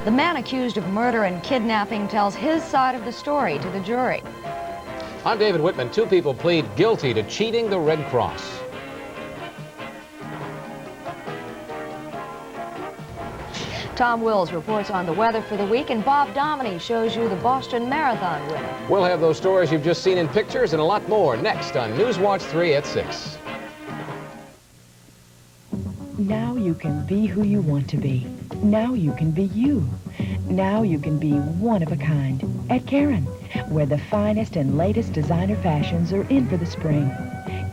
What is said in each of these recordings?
The man accused of murder and kidnapping tells his side of the story to the jury. I'm David Whitman. 2 people plead guilty to cheating the Red Cross. Tom Wills reports on the weather for the week, and Bob Dominy shows you the Boston Marathon winner. We'll have those stories you've just seen in pictures and a lot more next on Newswatch 3 at 6. Now you can be who you want to be. Now you can be you. Now you can be one of a kind at Karen, where the finest and latest designer fashions are in for the spring.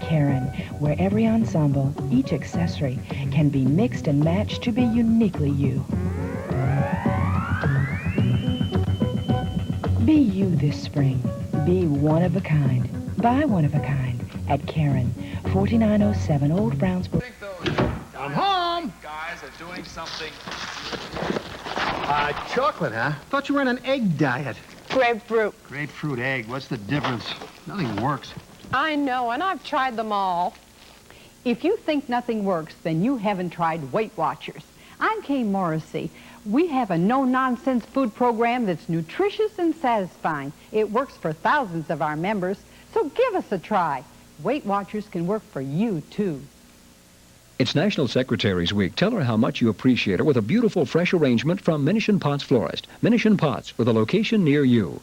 Karen, where every ensemble, each accessory, can be mixed and matched to be uniquely you. Be you this spring. Be one of a kind. Buy one of a kind at Karen, 4907 Old Brownsboro. I'm home. Guys are doing something. Chocolate, huh? Thought you were on an egg diet. Grapefruit. Grapefruit, egg. What's the difference? Nothing works. I know, and I've tried them all. If you think nothing works, then you haven't tried Weight Watchers. I'm Kay Morrissey. We have a no-nonsense food program that's nutritious and satisfying. It works for thousands of our members, so give us a try. Weight Watchers can work for you, too. It's National Secretaries Week. Tell her how much you appreciate her with a beautiful, fresh arrangement from Minish & Potts Florist. Minish & Potts, with a location near you.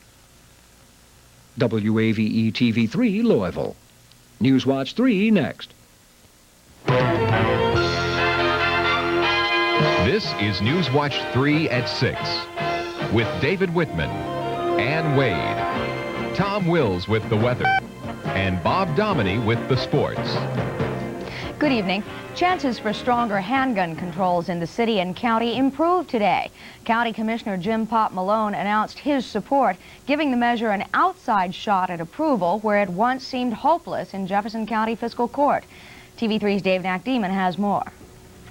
WAVE TV3, Louisville. Newswatch 3 next. This is Newswatch 3 at 6 with David Whitman, Ann Wade, Tom Wills with the weather, and Bob Dominy with the sports. Good evening. Chances for stronger handgun controls in the city and county improved today. County Commissioner Jim Pop Malone announced his support, giving the measure an outside shot at approval where it once seemed hopeless in Jefferson County Fiscal Court. TV3's Dave Nakdeman has more.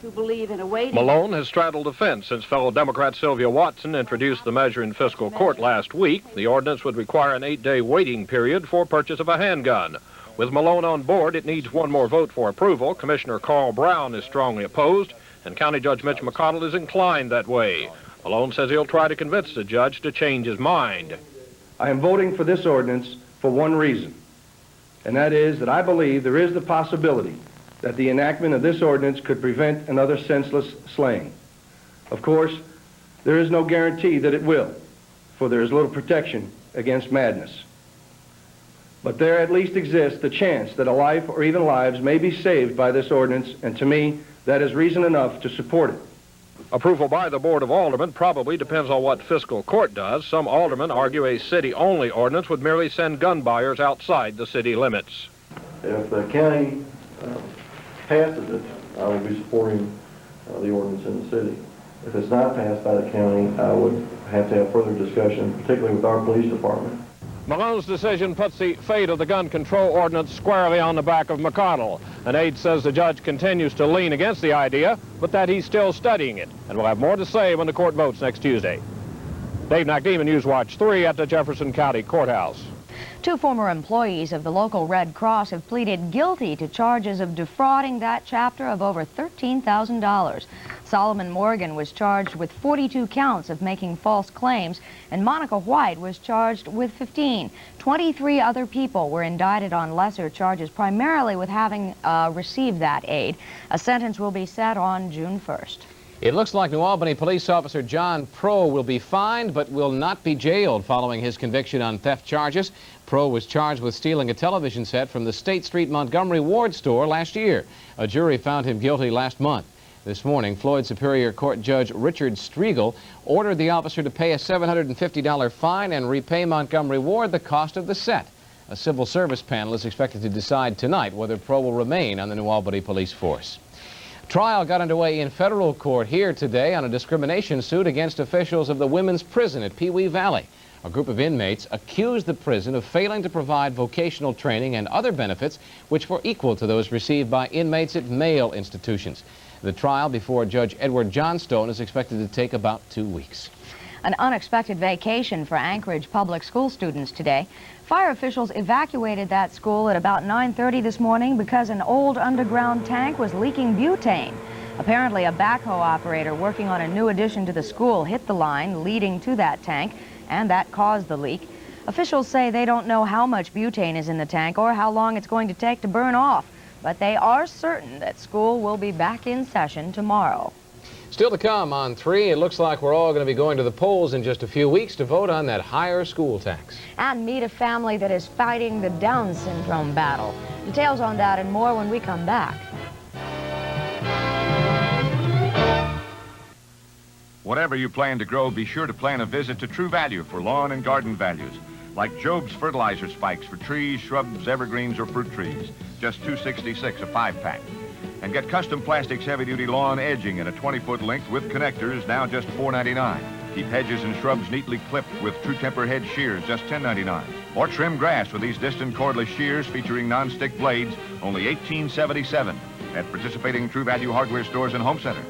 Who believe in a waiting. Malone has straddled the fence since fellow Democrat Sylvia Watson introduced the measure in fiscal court last week. The ordinance would require an 8-day waiting period for purchase of a handgun. With Malone on board, it needs one more vote for approval. Commissioner Carl Brown is strongly opposed, and County Judge Mitch McConnell is inclined that way. Malone says he'll try to convince the judge to change his mind. I am voting for this ordinance for one reason, and that is that I believe there is the possibility that the enactment of this ordinance could prevent another senseless slaying. Of course, there is no guarantee that it will, for there is little protection against madness. But there at least exists the chance that a life or even lives may be saved by this ordinance, and to me, that is reason enough to support it. Approval by the Board of Aldermen probably depends on what fiscal court does. Some aldermen argue a city-only ordinance would merely send gun buyers outside the city limits. If the county passes it, I will be supporting the ordinance in the city. If it's not passed by the county, I would have to have further discussion, particularly with our police department. Malone's decision puts the fate of the gun control ordinance squarely on the back of McConnell. An aide says the judge continues to lean against the idea, but that he's still studying it, and will have more to say when the court votes next Tuesday. Dave Nakdeman, Newswatch 3 at the Jefferson County Courthouse. 2 former employees of the local Red Cross have pleaded guilty to charges of defrauding that chapter of over $13,000. Solomon Morgan was charged with 42 counts of making false claims, and Monica White was charged with 15. 23 other people were indicted on lesser charges, primarily with having received that aid. A sentence will be set on June 1st. It looks like New Albany police officer John Pro will be fined but will not be jailed following his conviction on theft charges. Pro was charged with stealing a television set from the State Street Montgomery Ward store last year. A jury found him guilty last month. This morning, Floyd Superior Court Judge Richard Striegel ordered the officer to pay a $750 fine and repay Montgomery Ward the cost of the set. A civil service panel is expected to decide tonight whether Pro will remain on the New Albany police force. Trial got underway in federal court here today on a discrimination suit against officials of the women's prison at Pewee Valley. A group of inmates accused the prison of failing to provide vocational training and other benefits which were equal to those received by inmates at male institutions. The trial before Judge Edward Johnstone is expected to take about 2 weeks. An unexpected vacation for Anchorage public school students today. Fire officials evacuated that school at about 9:30 this morning because an old underground tank was leaking butane. Apparently, a backhoe operator working on a new addition to the school hit the line leading to that tank, and that caused the leak. Officials say they don't know how much butane is in the tank or how long it's going to take to burn off, but they are certain that school will be back in session tomorrow. Still to come on 3, it looks like we're all going to be going to the polls in just a few weeks to vote on that higher school tax. And meet a family that is fighting the Down syndrome battle. Details on that and more when we come back. Whatever you plan to grow, be sure to plan a visit to True Value for lawn and garden values, like Job's fertilizer spikes for trees, shrubs, evergreens, or fruit trees, just $2.66 a 5-pack. And get custom plastics heavy-duty lawn edging in a 20-foot length with connectors, now just $4.99. Keep hedges and shrubs neatly clipped with True Temper hedge shears, just $10.99. Or trim grass with these distant cordless shears featuring non-stick blades, only $18.77 at participating True Value hardware stores and home centers.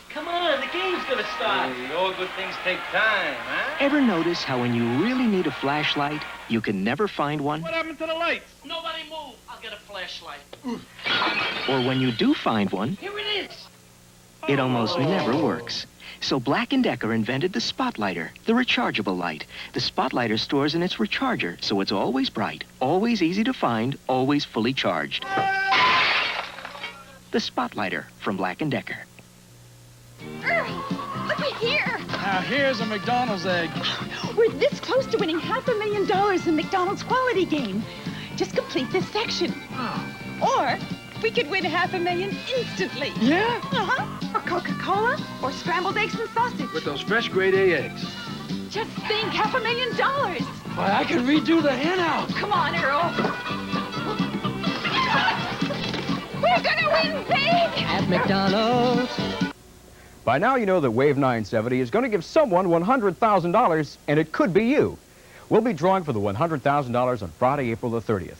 Come on, the game's gonna start. Hey, all good things take time, huh? Ever notice how when you really need a flashlight, you can never find one? What happened to the lights? Nobody move. I'll get a flashlight. Or when you do find one, Here it is. it almost never works. So Black & Decker invented the Spotlighter, the rechargeable light. The Spotlighter stores in its recharger, so it's always bright, always easy to find, always fully charged. The Spotlighter from Black & Decker. Earl, looky here. Now here's a McDonald's egg. We're this close to winning $500,000 in McDonald's quality game. Just complete this section. Or we could win $500,000 instantly. Yeah? Or Coca-Cola, or scrambled eggs and sausage. With those fresh grade A eggs. Just think, $500,000. Why, I can redo the handout. Come on, Earl. We're gonna win big! At McDonald's. By now you know that Wave 970 is going to give someone $100,000, and it could be you. We'll be drawing for the $100,000 on Friday, April the 30th.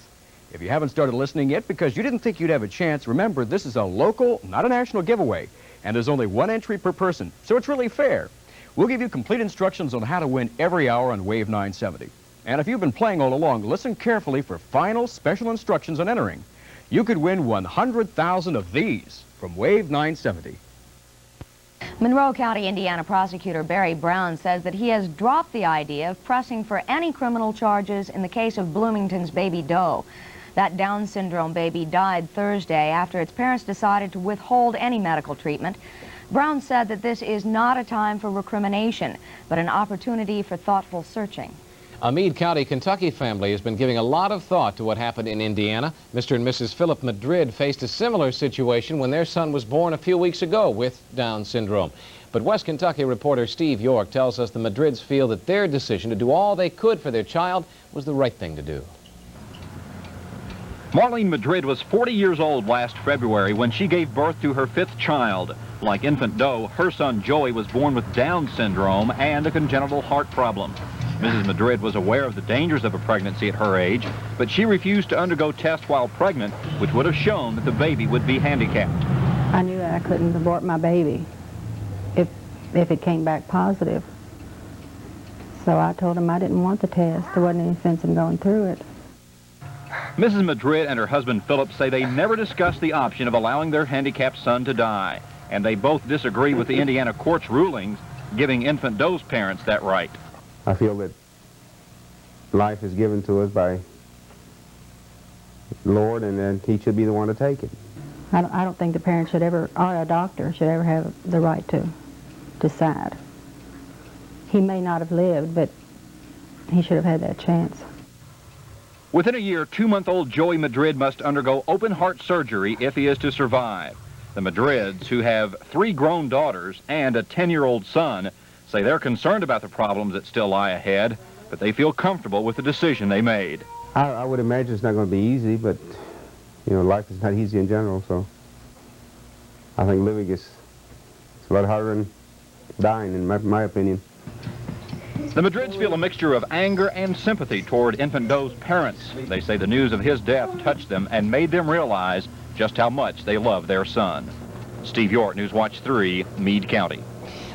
If you haven't started listening yet because you didn't think you'd have a chance, remember this is a local, not a national giveaway, and there's only one entry per person, so it's really fair. We'll give you complete instructions on how to win every hour on Wave 970. And if you've been playing all along, listen carefully for final special instructions on entering. You could win 100,000 of these from Wave 970. Monroe County, Indiana prosecutor Barry Brown says that he has dropped the idea of pressing for any criminal charges in the case of Bloomington's baby Doe. That Down syndrome baby died Thursday after its parents decided to withhold any medical treatment. Brown said that this is not a time for recrimination, but an opportunity for thoughtful searching. A Meade County, Kentucky family has been giving a lot of thought to what happened in Indiana. Mr. and Mrs. Philip Madrid faced a similar situation when their son was born a few weeks ago with Down syndrome. But West Kentucky reporter Steve York tells us the Madrids feel that their decision to do all they could for their child was the right thing to do. Marlene Madrid was 40 years old last February when she gave birth to her 5th child. Like infant Doe, her son Joey was born with Down syndrome and a congenital heart problem. Mrs. Madrid was aware of the dangers of a pregnancy at her age, but she refused to undergo tests while pregnant, which would have shown that the baby would be handicapped. I knew that I couldn't abort my baby if it came back positive. So I told him I didn't want the test. There wasn't any sense in going through it. Mrs. Madrid and her husband Philip say they never discussed the option of allowing their handicapped son to die, and they both disagree with the Indiana court's rulings giving infant Doe's parents that right. I feel that life is given to us by the Lord, and then he should be the one to take it. I don't think the parent should ever, or a doctor should ever have the right to decide. He may not have lived, but he should have had that chance. Within a year, 2-month-old Joey Madrid must undergo open-heart surgery if he is to survive. The Madrids, who have 3 grown daughters and a 10-year-old son, say they're concerned about the problems that still lie ahead, but they feel comfortable with the decision they made. I would imagine it's not going to be easy, but, you know, life is not easy in general, so I think living is a lot harder than dying, in my opinion. The Madrids feel a mixture of anger and sympathy toward infant Doe's parents. They say the news of his death touched them and made them realize just how much they love their son. Steve York, Newswatch 3, Meade County.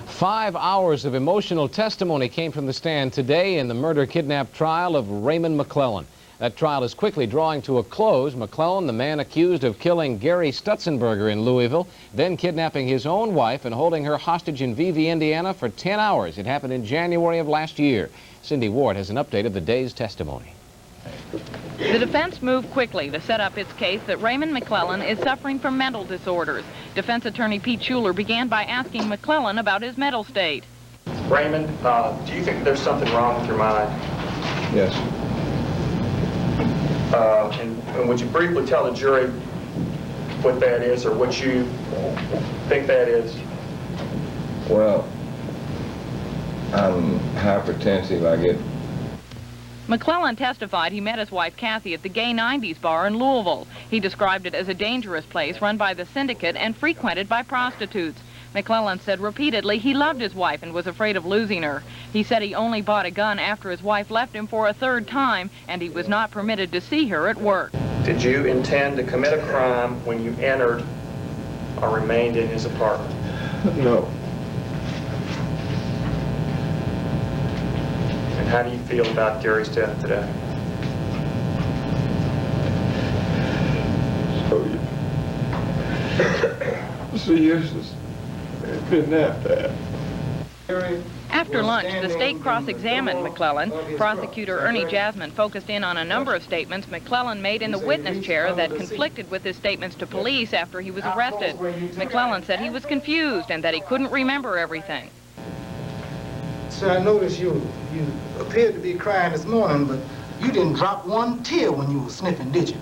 5 hours of emotional testimony came from the stand today in the murder-kidnap trial of Raymond McClellan. That trial is quickly drawing to a close. McClellan, the man accused of killing Gary Stutzenberger in Louisville, then kidnapping his own wife and holding her hostage in Vevey, Indiana for 10 hours. It happened in January of last year. Cindy Ward has an update of the day's testimony. The defense moved quickly to set up its case that Raymond McClellan is suffering from mental disorders. Defense attorney Pete Schuler began by asking McClellan about his mental state. Raymond, do you think there's something wrong with your mind? Yes. And would you briefly tell the jury what that is or what you think that is? Well, I'm hypertensive. I get... McClellan testified he met his wife Kathy at the Gay 90s bar in Louisville. He described it as a dangerous place run by the syndicate and frequented by prostitutes. McClellan said repeatedly he loved his wife and was afraid of losing her. He said he only bought a gun after his wife left him for a third time, and he was not permitted to see her at work. Did you intend to commit a crime when you entered or remained in his apartment? No. And how do you feel about Gary's death today? So useless. It's been that bad. After lunch, the state cross-examined McClellan. Prosecutor Ernie Jasmine focused in on a number of statements McClellan made in the witness chair that conflicted with his statements to police after he was arrested. McClellan said he was confused and that he couldn't remember everything. So I noticed you appeared to be crying this morning, but you didn't drop one tear when you were sniffing, did you?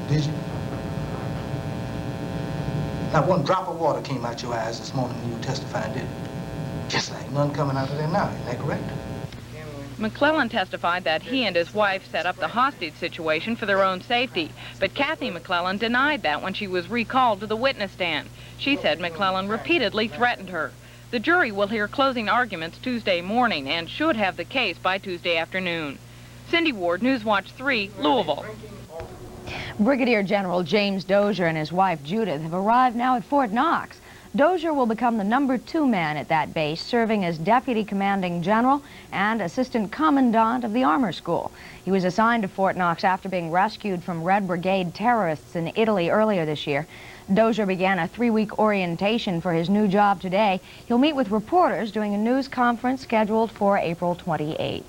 Did you? Not one drop of water came out your eyes this morning when you were testifying, did it? Just like none coming out of there now, isn't that correct? McClellan testified that he and his wife set up the hostage situation for their own safety, but Kathy McClellan denied that when she was recalled to the witness stand. She said McClellan repeatedly threatened her. The jury will hear closing arguments Tuesday morning and should have the case by Tuesday afternoon. Cindy Ward, Newswatch 3, Louisville. Brigadier General James Dozier and his wife Judith have arrived now at Fort Knox. Dozier will become the #2 man at that base, serving as Deputy Commanding General and Assistant Commandant of the Armor School. He was assigned to Fort Knox after being rescued from Red Brigade terrorists in Italy earlier this year. Dozier began a 3-week orientation for his new job today. He'll meet with reporters during a news conference scheduled for April 28.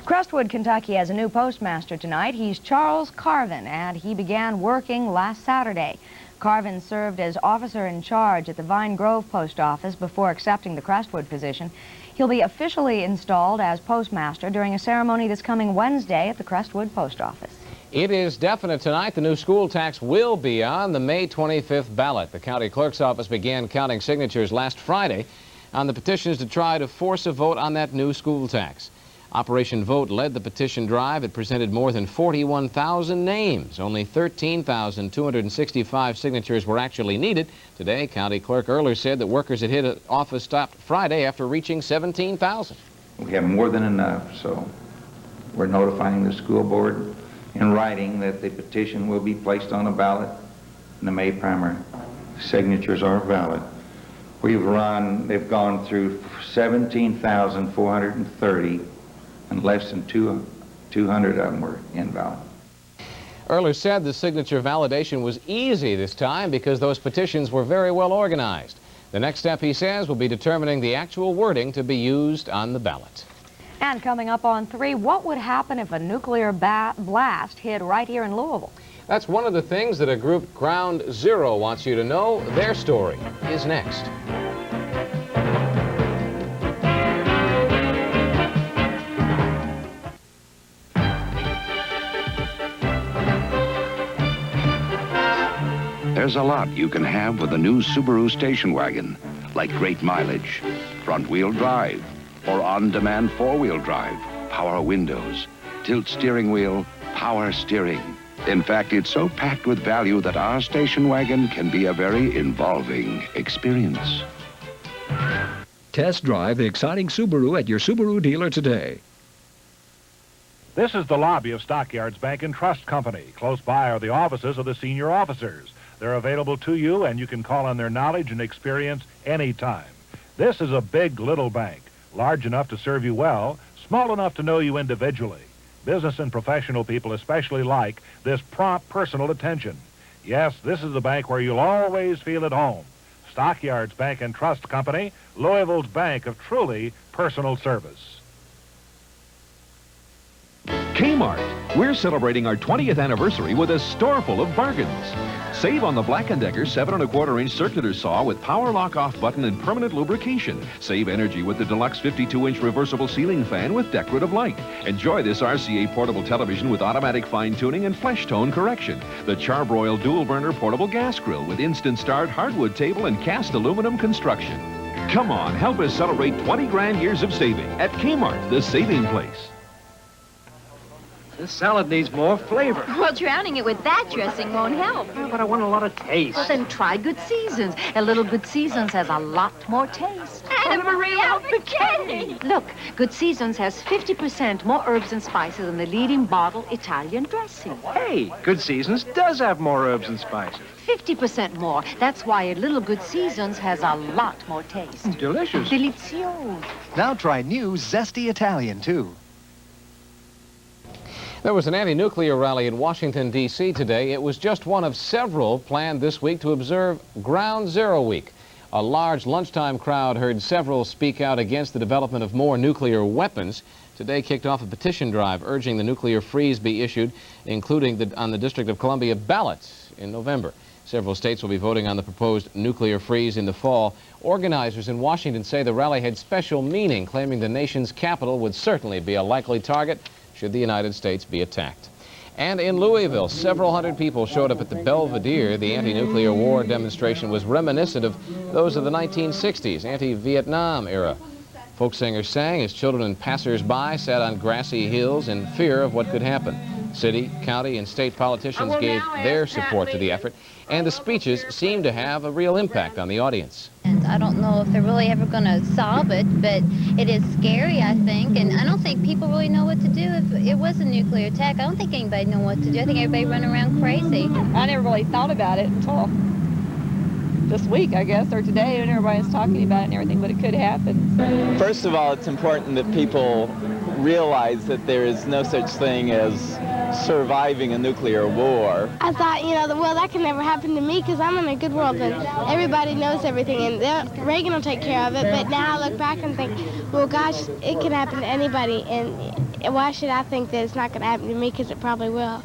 Crestwood, Kentucky has a new postmaster tonight. He's Charles Carvin, and he began working last Saturday. Carvin served as officer in charge at the Vine Grove Post Office before accepting the Crestwood position. He'll be officially installed as postmaster during a ceremony this coming Wednesday at the Crestwood Post Office. It is definite tonight the new school tax will be on the May 25th ballot. The county clerk's office began counting signatures last Friday on the petitions to try to force a vote on that new school tax. Operation Vote led the petition drive. It presented more than 41,000 names. Only 13,265 signatures were actually needed. Today, County Clerk Earler said that workers had hit an office stopped Friday after reaching 17,000. We have more than enough, so we're notifying the school board in writing that the petition will be placed on a ballot in the May primary. Signatures are valid. They've gone through 17,430, and less than 200 of them were invalid. Earler said the signature validation was easy this time because those petitions were very well organized. The next step, he says, will be determining the actual wording to be used on the ballot. And coming up on 3, what would happen if a nuclear blast hit right here in Louisville? That's one of the things that a group, Ground Zero, wants you to know. Their story is next. There's a lot you can have with a new Subaru station wagon, like great mileage, front-wheel drive, or on-demand four-wheel drive, power windows, tilt steering wheel, power steering. In fact, it's so packed with value that our station wagon can be a very involving experience. Test drive the exciting Subaru at your Subaru dealer today. This is the lobby of Stockyards Bank and Trust Company. Close by are the offices of the senior officers. They're available to you, and you can call on their knowledge and experience anytime. This is a big little bank, large enough to serve you well, small enough to know you individually. Business and professional people especially like this prompt personal attention. Yes, this is the bank where you'll always feel at home. Stockyards Bank and Trust Company, Louisville's bank of truly personal service. Kmart. We're celebrating our 20th anniversary with a store full of bargains. Save on the Black & Decker 7 1/4-inch circular saw with power lock-off button and permanent lubrication. Save energy with the deluxe 52-inch reversible ceiling fan with decorative light. Enjoy this RCA portable television with automatic fine-tuning and flesh tone correction. The Charbroil dual-burner portable gas grill with instant start hardwood table and cast aluminum construction. Come on, help us celebrate 20 grand years of saving at Kmart, the saving place. This salad needs more flavor. Well, drowning it with that dressing won't help. Yeah, but I want a lot of taste. Well, then try Good Seasons. A little Good Seasons has a lot more taste. And a Marie Albert candy. Look, Good Seasons has 50% more herbs and spices than the leading bottle Italian dressing. Hey, Good Seasons does have more herbs and spices. 50% more. That's why a little Good Seasons has a lot more taste. Delicious. Delizioso. Now try new Zesty Italian, too. There was an anti-nuclear rally in Washington, D.C. today. It was just one of several planned this week to observe Ground Zero Week. A large lunchtime crowd heard several speak out against the development of more nuclear weapons. Today kicked off a petition drive urging the nuclear freeze be issued, including on the District of Columbia ballot in November. Several states will be voting on the proposed nuclear freeze in the fall. Organizers in Washington say the rally had special meaning, claiming the nation's capital would certainly be a likely target should the United States be attacked. And in Louisville, several hundred people showed up at the Belvedere. The anti-nuclear war demonstration was reminiscent of those of the 1960s, anti-Vietnam era. Folk singers sang as children and passers-by sat on grassy hills in fear of what could happen. City, county, and state politicians gave their support to the effort, and the speeches seemed to have a real impact on the audience. And I don't know if they're really ever going to solve it, but it is scary, I think, and I don't think people really know what to do if it was a nuclear attack. I don't think anybody know what to do. I think everybody run around crazy. I never really thought about it until this week, I guess, or today, when everybody's talking about it and everything, but it could happen. First of all, it's important that people realize that there is no such thing as surviving a nuclear war. I thought, well, that can never happen to me because I'm in a good world, but everybody knows everything, and Reagan will take care of it. But now I look back and think, well, gosh, it can happen to anybody, and why should I think that it's not going to happen to me, because it probably will.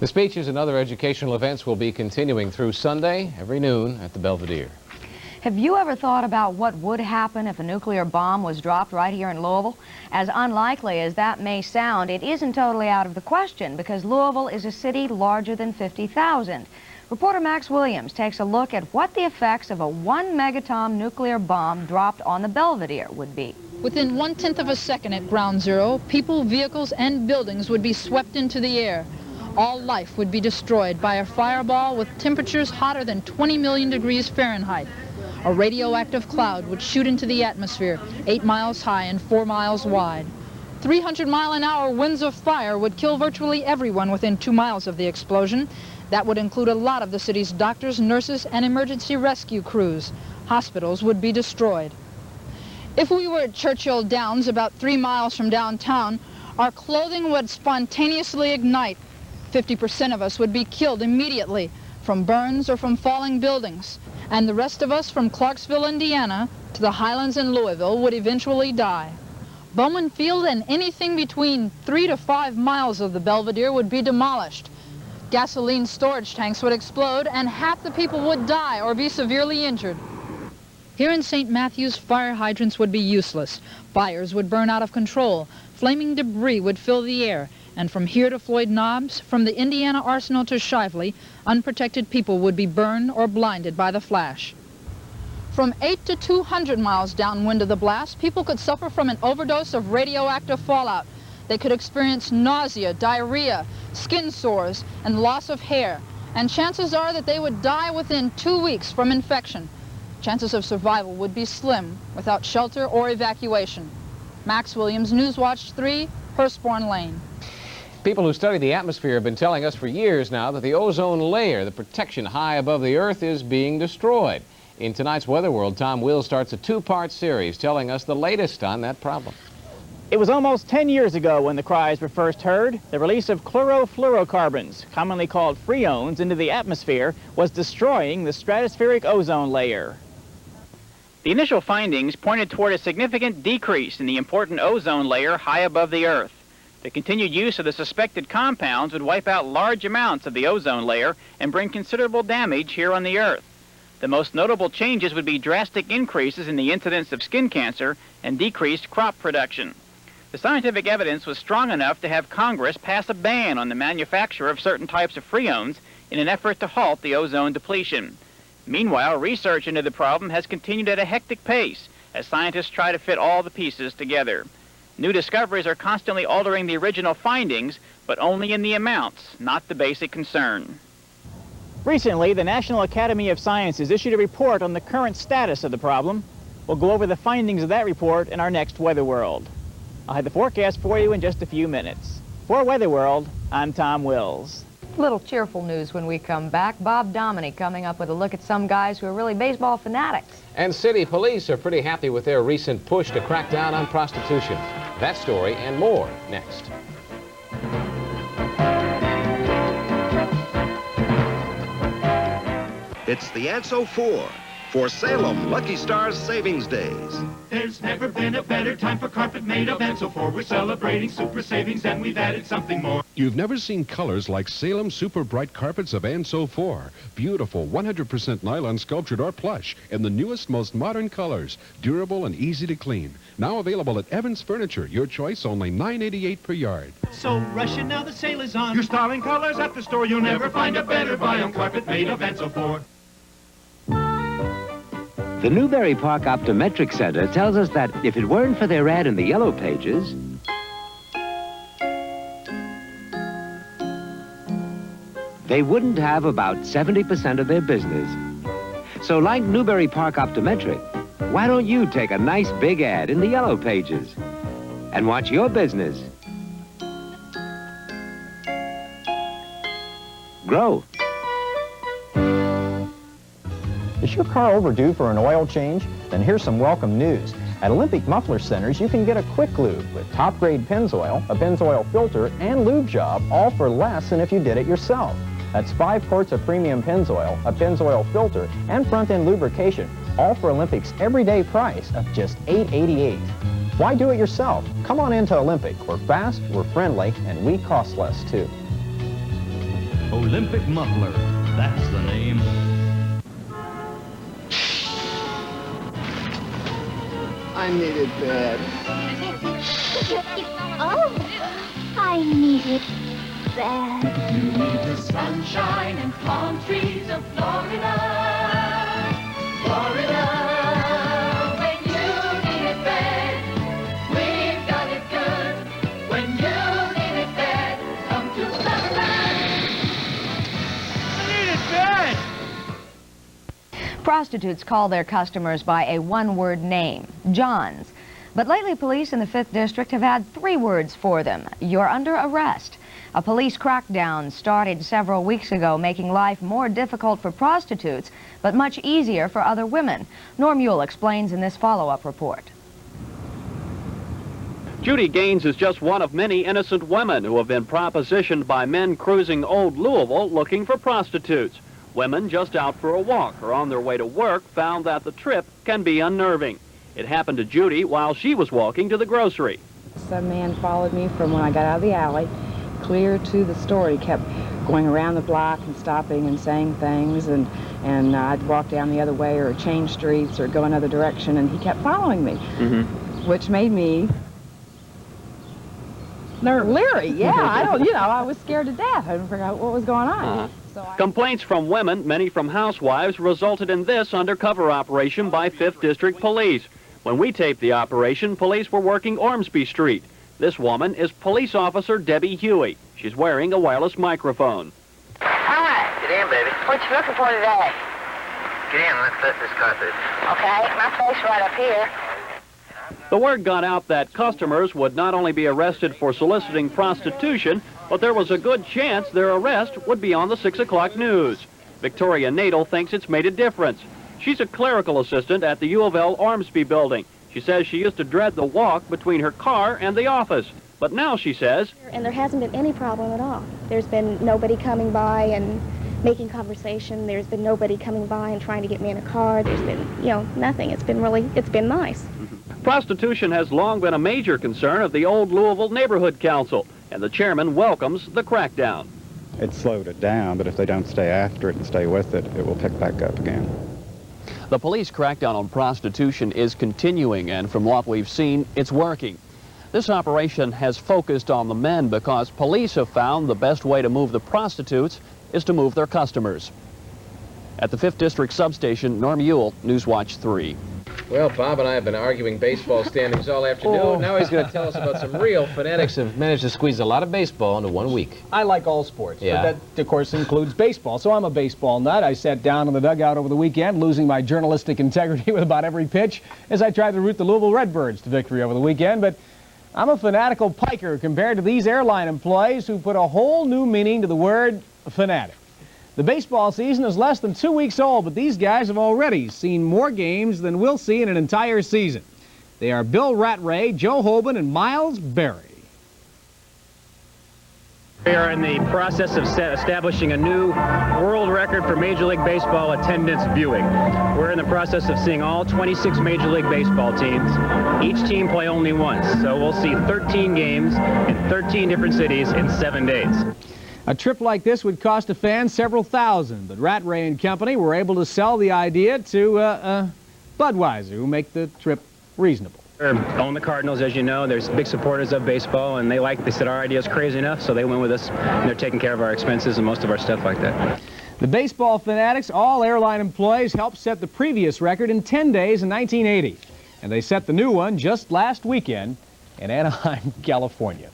The speeches and other educational events will be continuing through Sunday, every noon at the Belvedere. Have you ever thought about what would happen if a nuclear bomb was dropped right here in Louisville? As unlikely as that may sound, it isn't totally out of the question because Louisville is a city larger than 50,000. Reporter Max Williams takes a look at what the effects of a 1 megaton nuclear bomb dropped on the Belvedere would be. Within 1/10 of a second at Ground Zero, people, vehicles, and buildings would be swept into the air. All life would be destroyed by a fireball with temperatures hotter than 20 million degrees Fahrenheit. A radioactive cloud would shoot into the atmosphere, 8 miles high and 4 miles wide. 300-mile-an-hour winds of fire would kill virtually everyone within 2 miles of the explosion. That would include a lot of the city's doctors, nurses, and emergency rescue crews. Hospitals would be destroyed. If we were at Churchill Downs, about 3 miles from downtown, our clothing would spontaneously ignite. 50% of us would be killed immediately from burns or from falling buildings. And the rest of us from Clarksville, Indiana, to the Highlands in Louisville would eventually die. Bowman Field and anything between 3 to 5 miles of the Belvedere would be demolished. Gasoline storage tanks would explode and half the people would die or be severely injured. Here in St. Matthews, fire hydrants would be useless. Fires would burn out of control. Flaming debris would fill the air. And from here to Floyd Knobs, from the Indiana Arsenal to Shively, unprotected people would be burned or blinded by the flash. From 8 to 200 miles downwind of the blast, people could suffer from an overdose of radioactive fallout. They could experience nausea, diarrhea, skin sores, and loss of hair. And chances are that they would die within 2 weeks from infection. Chances of survival would be slim without shelter or evacuation. Max Williams, Newswatch 3, Hurstbourne Lane. People who study the atmosphere have been telling us for years now that the ozone layer, the protection high above the Earth, is being destroyed. In tonight's Weather World, Tom Wills starts a two-part series telling us the latest on that problem. It was almost 10 years ago when the cries were first heard. The release of chlorofluorocarbons, commonly called freons, into the atmosphere was destroying the stratospheric ozone layer. The initial findings pointed toward a significant decrease in the important ozone layer high above the Earth. The continued use of the suspected compounds would wipe out large amounts of the ozone layer and bring considerable damage here on the Earth. The most notable changes would be drastic increases in the incidence of skin cancer and decreased crop production. The scientific evidence was strong enough to have Congress pass a ban on the manufacture of certain types of freons in an effort to halt the ozone depletion. Meanwhile, research into the problem has continued at a hectic pace as scientists try to fit all the pieces together. New discoveries are constantly altering the original findings, but only in the amounts, not the basic concern. Recently, the National Academy of Sciences issued a report on the current status of the problem. We'll go over the findings of that report in our next Weather World. I'll have the forecast for you in just a few minutes. For Weather World, I'm Tom Wills. Little cheerful news when we come back. Bob Dominy coming up with a look at some guys who are really baseball fanatics. And city police are pretty happy with their recent push to crack down on prostitution. That story and more next. It's the Anso 4 for Salem Lucky Stars Savings Days. There's never been a better time for carpet made of Anso 4. We're celebrating super savings and we've added something more. You've never seen colors like Salem Super Bright Carpets of Anso 4. Beautiful 100% nylon sculptured or plush in the newest, most modern colors. Durable and easy to clean. Now available at Evans Furniture. Your choice, only $9.88 per yard. So rush it now, the sale is on. Your styling colors at the store. You'll never find a better buy on carpet made of Anso 4. The Newbury Park Optometric Center tells us that if it weren't for their ad in the Yellow Pages, they wouldn't have about 70% of their business. So like Newbury Park Optometric, why don't you take a nice big ad in the Yellow Pages and watch your business grow? Is your car overdue for an oil change? Then here's some welcome news. At Olympic Muffler Centers, you can get a quick lube with top-grade Pennzoil, a Pennzoil filter, and lube job, all for less than if you did it yourself. That's 5 quarts of premium Pennzoil, a Pennzoil filter, and front-end lubrication, all for Olympic's everyday price of just $8.88. Why do it yourself? Come on into Olympic. We're fast, we're friendly, and we cost less, too. Olympic Muffler, that's the name. I need it bad. Oh, I need it bad. You need the sunshine and palm trees of Florida. Florida, when you need it bad, we've got it good. When you need it bad, come to Florida. I need it bad. Prostitutes call their customers by a one-word name, Johns. But lately, police in the 5th District have had 3 words for them. You're under arrest. A police crackdown started several weeks ago, making life more difficult for prostitutes, but much easier for other women. Norm Yule explains in this follow-up report. Judy Gaines is just one of many innocent women who have been propositioned by men cruising Old Louisville looking for prostitutes. Women just out for a walk or on their way to work found that the trip can be unnerving. It happened to Judy while she was walking to the grocery. Some man followed me from when I got out of the alley clear to the store. He kept going around the block and stopping and saying things, and I'd walk down the other way or change streets or go another direction, and he kept following me, which made me leery. Yeah, I was scared to death. I forgot what was going on. Complaints from women, many from housewives, resulted in this undercover operation by 5th District Police. When we taped the operation, police were working Ormsby Street. This woman is Police Officer Debbie Huey. She's wearing a wireless microphone. Hi. Get in, baby. What you looking for today? Get in. Let's let this car through. Okay, my face right up here. The word got out that customers would not only be arrested for soliciting prostitution, but there was a good chance their arrest would be on the 6 o'clock news. Victoria Nadel thinks it's made a difference. She's a clerical assistant at the U of L Ormsby building. She says she used to dread the walk between her car and the office. But now, she says, and there hasn't been any problem at all. There's been nobody coming by and making conversation. There's been nobody coming by and trying to get me in a car. There's been, nothing. It's been nice. Prostitution has long been a major concern of the Old Louisville Neighborhood Council, and the chairman welcomes the crackdown. It slowed it down, but if they don't stay after it and stay with it, it will pick back up again. The police crackdown on prostitution is continuing, and from what we've seen, it's working. This operation has focused on the men because police have found the best way to move the prostitutes is to move their customers. At the 5th District Substation, Norm Ewell, Newswatch 3. Well, Bob and I have been arguing baseball standings all afternoon. Now he's going to tell us about some real fanatics who have managed to squeeze a lot of baseball into 1 week. I like all sports, yeah. But that, of course, includes baseball. So I'm a baseball nut. I sat down in the dugout over the weekend, losing my journalistic integrity with about every pitch as I tried to root the Louisville Redbirds to victory over the weekend. But I'm a fanatical piker compared to these airline employees who put a whole new meaning to the word fanatic. The baseball season is less than 2 weeks old, but these guys have already seen more games than we'll see in an entire season. They are Bill Rattray, Joe Hoban, and Miles Berry. We are in the process of establishing a new world record for Major League Baseball attendance viewing. We're in the process of seeing all 26 Major League Baseball teams. Each team play only once, so we'll see 13 games in 13 different cities in 7 days. A trip like this would cost a fan several thousand, but Rattray and company were able to sell the idea to Budweiser, who make the trip reasonable. We own the Cardinals, as you know. They're big supporters of baseball, and they said our idea is crazy enough, so they went with us, and they're taking care of our expenses and most of our stuff like that. The baseball fanatics, all airline employees, helped set the previous record in 10 days in 1980, and they set the new one just last weekend in Anaheim, California.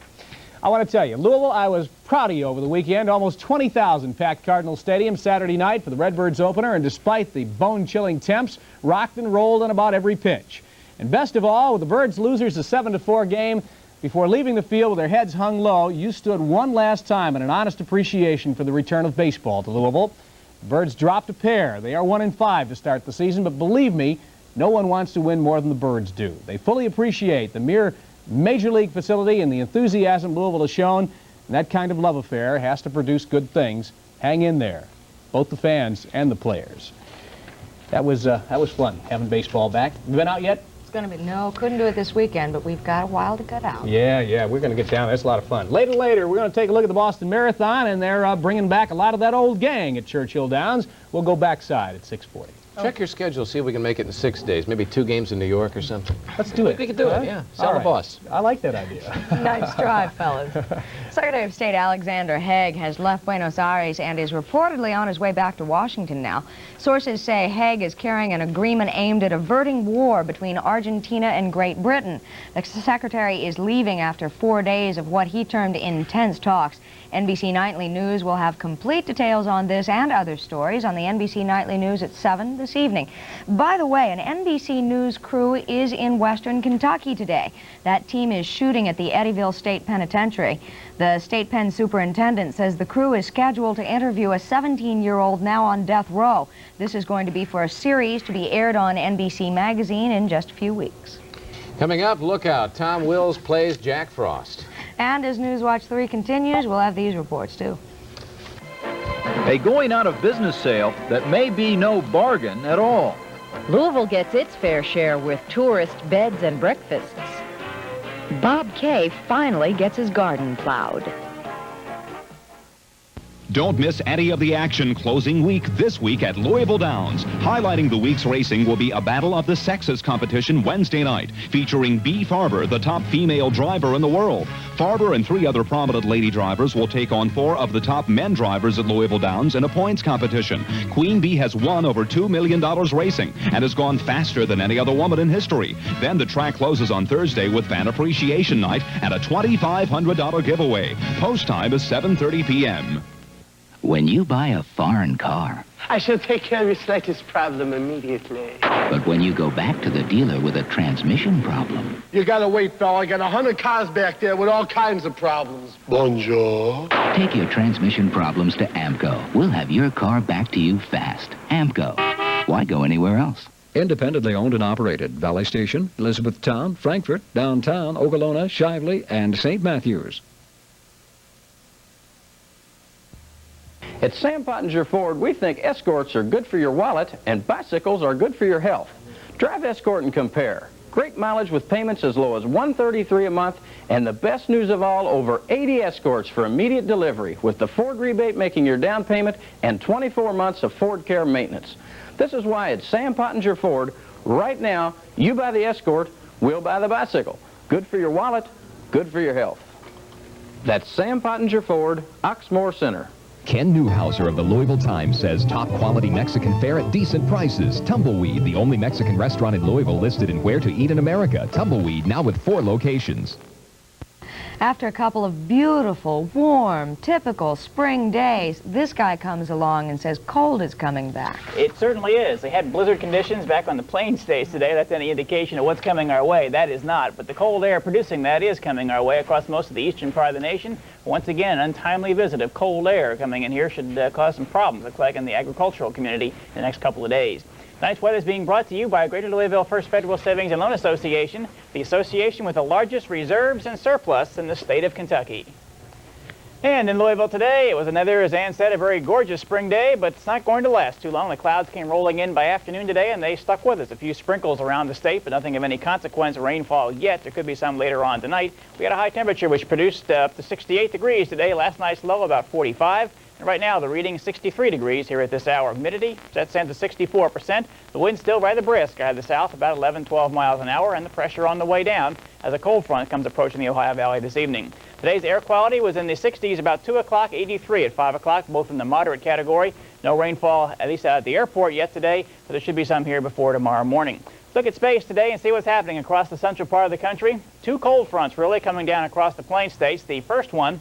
I want to tell you, Louisville, I was proud of you over the weekend. Almost 20,000 packed Cardinal Stadium Saturday night for the Redbirds opener, and despite the bone-chilling temps, rocked and rolled on about every pitch. And best of all, with the Birds losers a 7-4 game, before leaving the field with their heads hung low, you stood one last time in an honest appreciation for the return of baseball to Louisville. The Birds dropped a pair. They are 1-5 to start the season, but believe me, no one wants to win more than the Birds do. They fully appreciate the mere Major League facility and the enthusiasm Louisville has shown, and that kind of love affair has to produce good things. Hang in there, both the fans and the players. That was fun, having baseball back. You been out yet? It's going to be, no, couldn't do it this weekend, but we've got a while to get out. Yeah, we're going to get down. That's a lot of fun. Later, we're going to take a look at the Boston Marathon, and they're bringing back a lot of that old gang at Churchill Downs. We'll go backside at 6:40. Check your schedule, see if we can make it in 6 days. Maybe 2 games in New York or something. Let's do it. We can do it, yeah. Sell the boss. I like that idea. Nice drive, fellas. Secretary of State Alexander Haig has left Buenos Aires and is reportedly on his way back to Washington now. Sources say Haig is carrying an agreement aimed at averting war between Argentina and Great Britain. The secretary is leaving after 4 days of what he termed intense talks. NBC Nightly News will have complete details on this and other stories on the NBC Nightly News at 7 this evening. By the way, an NBC News crew is in Western Kentucky today. That team is shooting at the Eddyville State Penitentiary. The state pen superintendent says the crew is scheduled to interview a 17-year-old now on death row. This is going to be for a series to be aired on NBC Magazine in just a few weeks. Coming up, look out. Tom Wills plays Jack Frost. And as Newswatch 3 continues, we'll have these reports, too. A going out of business sale that may be no bargain at all. Louisville gets its fair share with tourist beds and breakfasts. Bob Kay finally gets his garden plowed. Don't miss any of the action closing week this week at Louisville Downs. Highlighting the week's racing will be a Battle of the Sexes competition Wednesday night, featuring Bea Farber, the top female driver in the world. Farber and 3 other prominent lady drivers will take on 4 of the top men drivers at Louisville Downs in a points competition. Queen Bee has won over $2 million racing and has gone faster than any other woman in history. Then the track closes on Thursday with Fan Appreciation Night and a $2,500 giveaway. Post time is 7:30 p.m. When you buy a foreign car, I shall take care of your slightest problem immediately. but when you go back to the dealer with a transmission problem, You gotta wait, fella. I got 100 cars back there with all kinds of problems. Bonjour. take your transmission problems to AMCO. We'll have your car back to you fast. AMCO. Why go anywhere else? Independently owned and operated. Valley Station, Elizabethtown, Frankfort, Downtown, Okolona, Shively, and St. Matthews. At Sam Pottinger Ford, we think Escorts are good for your wallet and bicycles are good for your health. Drive Escort and compare. Great mileage with payments as low as $133 a month, and the best news of all, over 80 Escorts for immediate delivery, with the Ford rebate making your down payment and 24 months of Ford Care maintenance. This is why at Sam Pottinger Ford, right now, you buy the Escort, we'll buy the bicycle. Good for your wallet, good for your health. That's Sam Pottinger Ford, Oxmoor Center. Ken Newhouser of the Louisville Times says top quality Mexican fare at decent prices. Tumbleweed, the only Mexican restaurant in Louisville listed in Where to Eat in America. Tumbleweed, now with 4 locations. After a couple of beautiful, warm, typical spring days, this guy comes along and says cold is coming back. It certainly is. They had blizzard conditions back on the plain states today. That's any indication of what's coming our way. That is not. But the cold air producing that is coming our way across most of the eastern part of the nation. Once again, an untimely visit of cold air coming in here should cause some problems, looks like, in the agricultural community in the next couple of days. Tonight's weather is being brought to you by Greater Louisville First Federal Savings and Loan Association, the association with the largest reserves and surplus in the state of Kentucky. And in Louisville today, it was another, as Ann said, a very gorgeous spring day, but it's not going to last too long. The clouds came rolling in by afternoon today, and they stuck with us. A few sprinkles around the state, but nothing of any consequence of rainfall yet. There could be some later on tonight. We had a high temperature which produced up to 68 degrees today. Last night's low about 45. And right now, the reading is 63 degrees here at this hour. Humidity sets in to 64%. The wind's still rather brisk out of the south, about 11, 12 miles an hour, and the pressure on the way down as a cold front comes approaching the Ohio Valley this evening. Today's air quality was in the 60s about 2 o'clock, 83 at 5 o'clock, both in the moderate category. No rainfall, at least out at the airport yet today, but there should be some here before tomorrow morning. Let's look at space today and see what's happening across the central part of the country. 2 cold fronts really coming down across the plain states. The first one,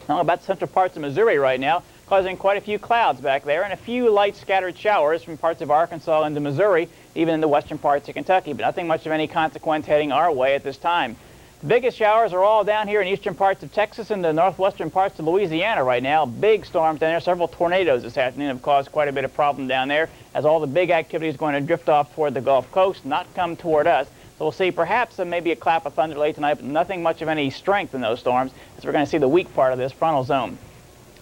about the central parts of Missouri right now, causing quite a few clouds back there and a few light scattered showers from parts of Arkansas into Missouri, even in the western parts of Kentucky, but nothing much of any consequence heading our way at this time. The biggest showers are all down here in eastern parts of Texas and the northwestern parts of Louisiana right now. Big storms down there. Several tornadoes this afternoon have caused quite a bit of problem down there, as all the big activity is going to drift off toward the Gulf Coast, not come toward us. So we'll see perhaps maybe a clap of thunder late tonight, but nothing much of any strength in those storms, as we're going to see the weak part of this frontal zone.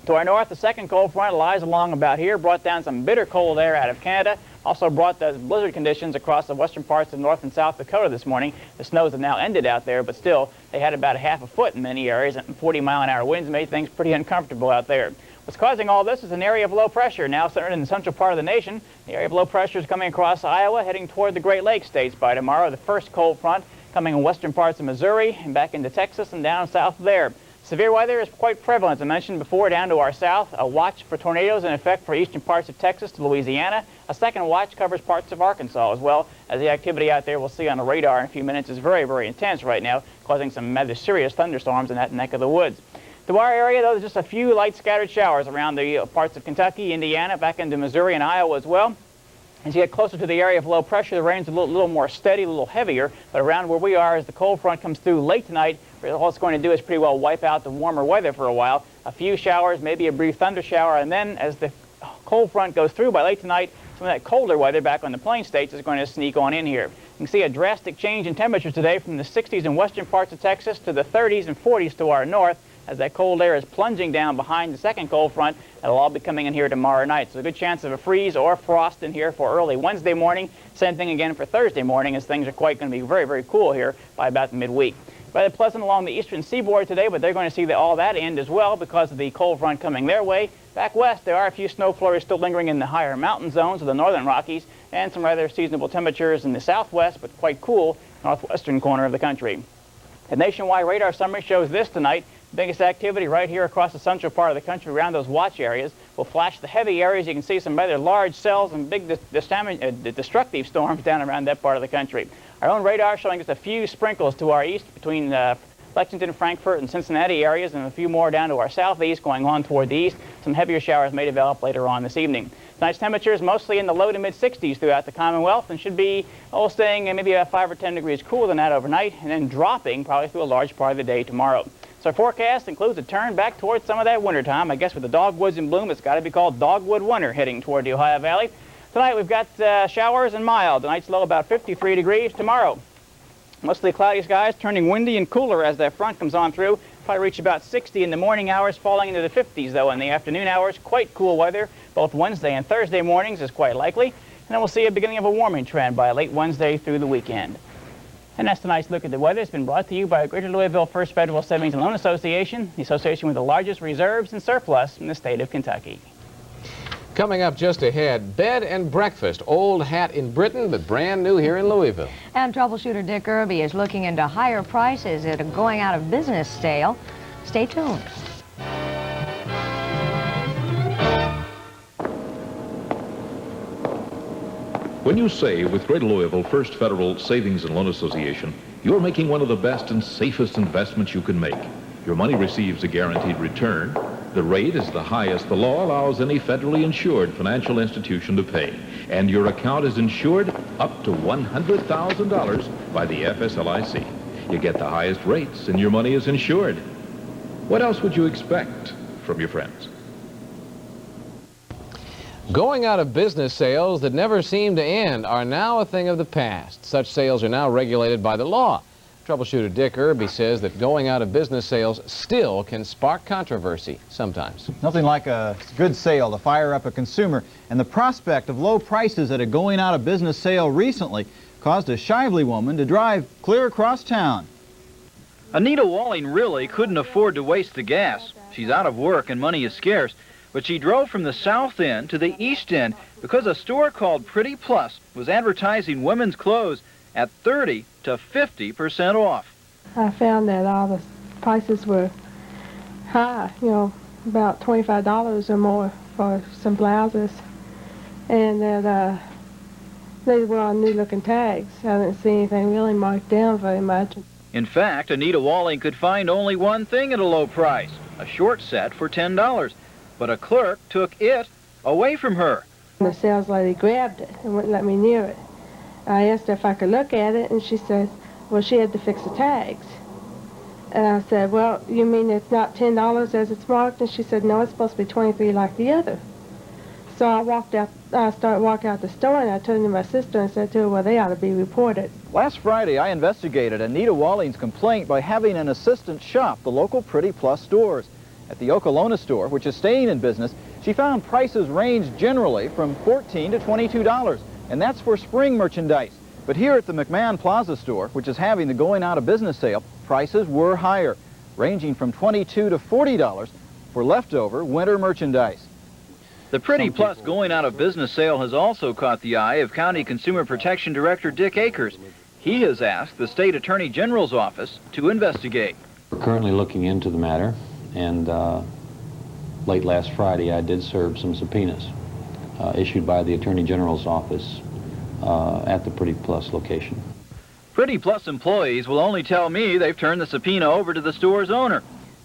To our north, the second cold front lies along about here, brought down some bitter cold air out of Canada, also brought those blizzard conditions across the western parts of North and South Dakota this morning. The snows have now ended out there, but still, they had about a half a foot in many areas, and 40-mile-an-hour winds made things pretty uncomfortable out there. What's causing all this is an area of low pressure now centered in the central part of the nation. The area of low pressure is coming across Iowa, heading toward the Great Lakes states by tomorrow. The first cold front coming in western parts of Missouri and back into Texas and down south there. Severe weather is quite prevalent, as I mentioned before, down to our south. A watch for tornadoes in effect for eastern parts of Texas to Louisiana. A second watch covers parts of Arkansas as well, as the activity out there we'll see on the radar in a few minutes is very, very intense right now, causing some rather serious thunderstorms in that neck of the woods. To our area, though, there's just a few light scattered showers around the parts of Kentucky, Indiana, back into Missouri and Iowa as well. As you get closer to the area of low pressure, the rain's a little more steady, a little heavier, but around where we are, as the cold front comes through late tonight, all it's going to do is pretty well wipe out the warmer weather for a while. A few showers, maybe a brief thunder shower, and then as the cold front goes through by late tonight, some of that colder weather back on the plain states is going to sneak on in here. You can see a drastic change in temperatures today from the 60s in western parts of Texas to the 30s and 40s to our north, as that cold air is plunging down behind the second cold front. It'll all be coming in here tomorrow night. So a good chance of a freeze or frost in here for early Wednesday morning. Same thing again for Thursday morning, as things are quite going to be very, very cool here by about midweek. Rather pleasant along the eastern seaboard today, but they're going to see all that end as well because of the cold front coming their way. Back west, there are a few snow flurries still lingering in the higher mountain zones of the northern Rockies, and some rather seasonable temperatures in the southwest, but quite cool northwestern corner of the country. The nationwide radar summary shows this tonight. Biggest activity right here across the central part of the country around those watch areas. We'll flash the heavy areas. You can see some rather large cells and big destructive storms down around that part of the country. Our own radar showing just a few sprinkles to our east between Lexington, Frankfort, and Cincinnati areas, and a few more down to our southeast going on toward the east. Some heavier showers may develop later on this evening. Tonight's temperatures mostly in the low to mid 60s throughout the Commonwealth, and should be staying maybe about 5 or 10 degrees cooler than that overnight, and then dropping probably through a large part of the day tomorrow. So our forecast includes a turn back towards some of that winter time. I guess with the dogwoods in bloom, it's got to be called dogwood winter heading toward the Ohio Valley. Tonight we've got showers and mild. Tonight's low about 53 degrees. Tomorrow, mostly cloudy skies, turning windy and cooler as that front comes on through. Probably reach about 60 in the morning hours, falling into the 50s, though, in the afternoon hours. Quite cool weather. Both Wednesday and Thursday mornings is quite likely. And then we'll see a beginning of a warming trend by late Wednesday through the weekend. And that's tonight's look at the weather. It's been brought to you by Greater Louisville First Federal Savings and Loan Association, the association with the largest reserves and surplus in the state of Kentucky. Coming up just ahead, bed and breakfast. Old hat in Britain, but brand new here in Louisville. And troubleshooter Dick Irby is looking into higher prices at a going out of business sale. Stay tuned. When you save with Greater Louisville First Federal Savings and Loan Association, you're making one of the best and safest investments you can make. Your money receives a guaranteed return. The rate is the highest the law allows any federally insured financial institution to pay. And your account is insured up to $100,000 by the FSLIC. You get the highest rates and your money is insured. What else would you expect from your friends? Going out of business sales that never seem to end are now a thing of the past. Such sales are now regulated by the law. Troubleshooter Dick Irby says that going out of business sales still can spark controversy sometimes. Nothing like a good sale to fire up a consumer, and the prospect of low prices at a going out of business sale recently caused a Shively woman to drive clear across town. Anita Walling really couldn't afford to waste the gas. She's out of work and money is scarce, but she drove from the south end to the east end because a store called Pretty Plus was advertising women's clothes at 30 to 50% off. I found that all the prices were high, you know, about $25 or more for some blouses, and that they were on new-looking tags. I didn't see anything really marked down very much. In fact, Anita Walling could find only one thing at a low price, a short set for $10, but a clerk took it away from her. The sales lady grabbed it and wouldn't let me near it. I asked her if I could look at it, and she said, well, she had to fix the tags. And I said, well, you mean it's not $10 as it's marked? And she said, no, it's supposed to be $23 like the other. So I started walking out the store, and I turned to my sister and said to her, well, they ought to be reported. Last Friday, I investigated Anita Walling's complaint by having an assistant shop the local Pretty Plus stores. At the Okolona store, which is staying in business, she found prices range generally from $14 to $22, and that's for spring merchandise. But here at the McMahon Plaza store, which is having the going out of business sale, prices were higher, ranging from $22 to $40 for leftover winter merchandise. The Pretty Plus going out of business sale has also caught the eye of County Consumer Protection Director Dick Akers. He has asked the State Attorney General's office to investigate. We're currently looking into the matter, and late last Friday I did serve some subpoenas issued by the Attorney General's office at the Pretty Plus location. Pretty Plus employees will only tell me they've turned the subpoena over to the store's owner.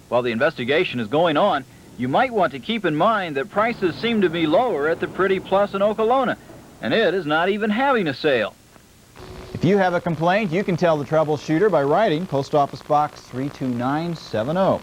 While the investigation is going on, you might want to keep in mind that prices seem to be lower at the Pretty Plus in Okolona, and it is not even having a sale. If you have a complaint, you can tell the troubleshooter by writing Post Office Box 32970.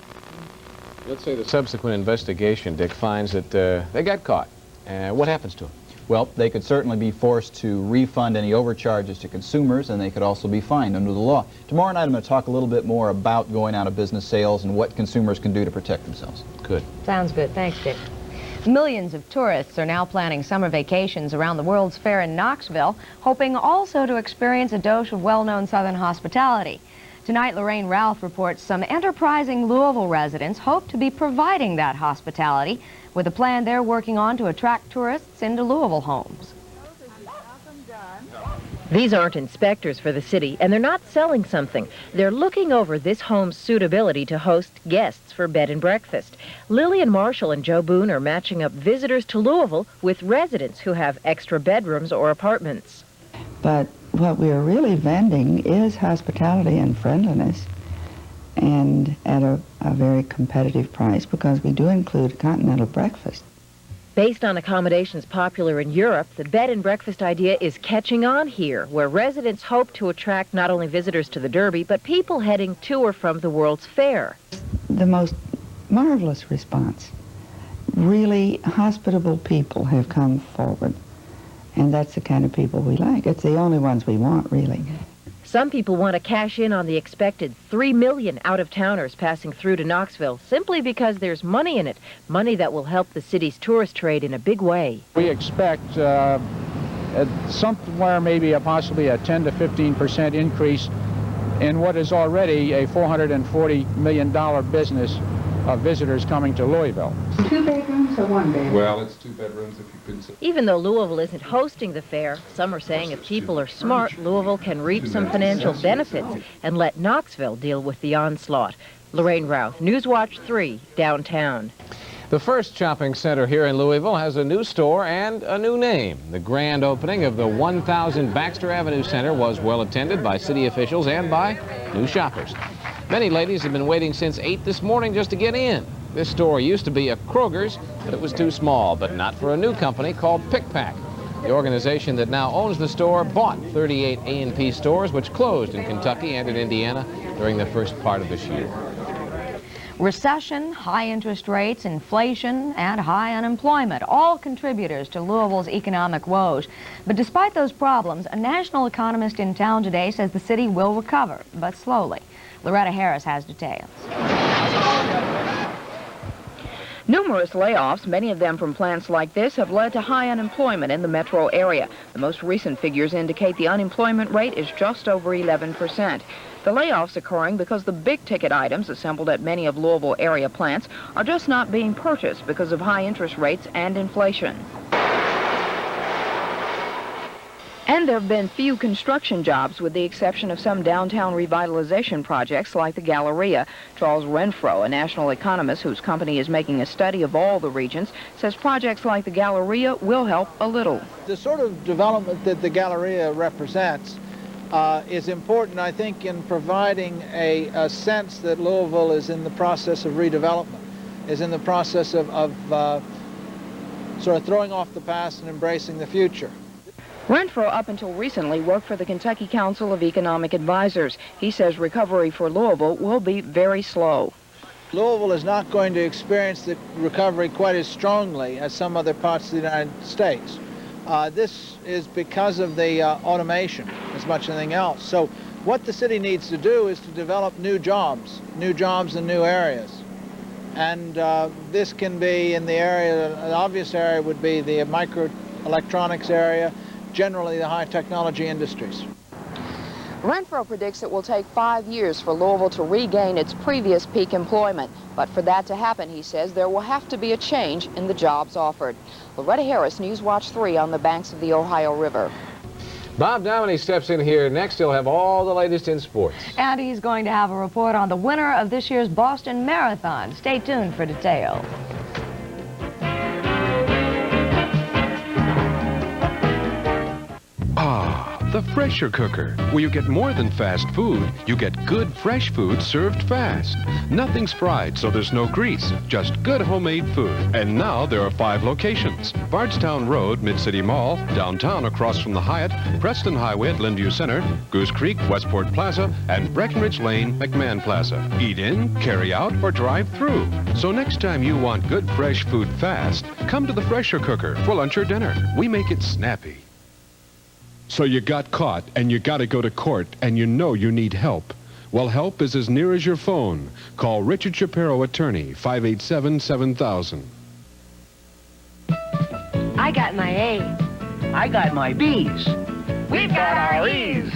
Let's say the subsequent investigation, Dick, finds that they got caught. What happens to them? Well, they could certainly be forced to refund any overcharges to consumers, and they could also be fined under the law. Tomorrow night I'm going to talk a little bit more about going out of business sales and what consumers can do to protect themselves. Good. Sounds good. Thanks, Dick. Millions of tourists are now planning summer vacations around the World's Fair in Knoxville, hoping also to experience a dose of well-known Southern hospitality. Tonight, Lorraine Ralph reports some enterprising Louisville residents hope to be providing that hospitality with a plan they're working on to attract tourists into Louisville homes. These aren't inspectors for the city, and they're not selling something. They're looking over this home's suitability to host guests for bed and breakfast. Lillian Marshall and Joe Boone are matching up visitors to Louisville with residents who have extra bedrooms or apartments. But what we're really vending is hospitality and friendliness, and at a very competitive price, because we do include a continental breakfast. Based on accommodations popular in Europe, the bed and breakfast idea is catching on here, where residents hope to attract not only visitors to the Derby, but people heading to or from the World's Fair. The most marvelous response. Really hospitable people have come forward And that's the kind of people we like. It's the only ones we want, really. Some people want to cash in on the expected 3 million out-of-towners passing through to Knoxville simply because there's money in it, money that will help the city's tourist trade in a big way. We expect somewhere maybe possibly a 10 to 15% increase in what is already a $440 million business of visitors coming to Louisville. 2 bedrooms or 1 bedroom? Well, it's 2 bedrooms if you consider. Even though Louisville isn't hosting the fair, some are saying if people are smart, Louisville can reap some financial benefits and let Knoxville deal with the onslaught. Lorraine Routh, Newswatch 3, downtown. The first shopping center here in Louisville has a new store and a new name. The grand opening of the 1000 Baxter Avenue Center was well attended by city officials and by new shoppers. Many ladies have been waiting since 8 this morning just to get in. This store used to be a Kroger's, but it was too small, but not for a new company called Pick Pack. The organization that now owns the store bought 38 A&P stores, which closed in Kentucky and in Indiana during the first part of this year. Recession, high interest rates, inflation, and high unemployment, all contributors to Louisville's economic woes. But despite those problems, a national economist in town today says the city will recover, but slowly. Loretta Harris has details. Numerous layoffs, many of them from plants like this, have led to high unemployment in the metro area. The most recent figures indicate the unemployment rate is just over 11%. The layoffs occurring because the big-ticket items assembled at many of Louisville area plants are just not being purchased because of high interest rates and inflation. And there have been few construction jobs, with the exception of some downtown revitalization projects like the Galleria. Charles Renfro, a national economist whose company is making a study of all the regions, says projects like the Galleria will help a little. The sort of development that the Galleria represents is important, I think, in providing a sense that Louisville is in the process of redevelopment, is in the process of sort of throwing off the past and embracing the future. Renfro, up until recently, worked for the Kentucky Council of Economic Advisors. He says recovery for Louisville will be very slow. Louisville is not going to experience the recovery quite as strongly as some other parts of the United States. This is because of the automation as much as anything else. So what the city needs to do is to develop new jobs in new areas. And this can be in the area, an obvious area would be the microelectronics area, generally the high technology industries. Renfro predicts it will take 5 years for Louisville to regain its previous peak employment. But for that to happen, he says, there will have to be a change in the jobs offered. Loretta Harris, Newswatch 3 on the banks of the Ohio River. Bob Downey steps in here next. He'll have all the latest in sports. And he's going to have a report on the winner of this year's Boston Marathon. Stay tuned for details. The Fresher Cooker, where you get more than fast food, you get good fresh food served fast. Nothing's fried, so there's no grease, just good homemade food. And now there are 5 locations: Bardstown Road, Mid-City Mall, downtown across from the Hyatt, Preston Highway at Lindview Center, Goose Creek, Westport Plaza, and Breckenridge Lane, McMahon Plaza. Eat in, carry out, or drive through. So next time you want good fresh food fast, come to the Fresher Cooker for lunch or dinner. We make it snappy. So you got caught, and you got to go to court, and you know you need help. Well, help is as near as your phone. Call Richard Shapiro Attorney, 587-7000. I got my A's. I got my B's. We've got our E's.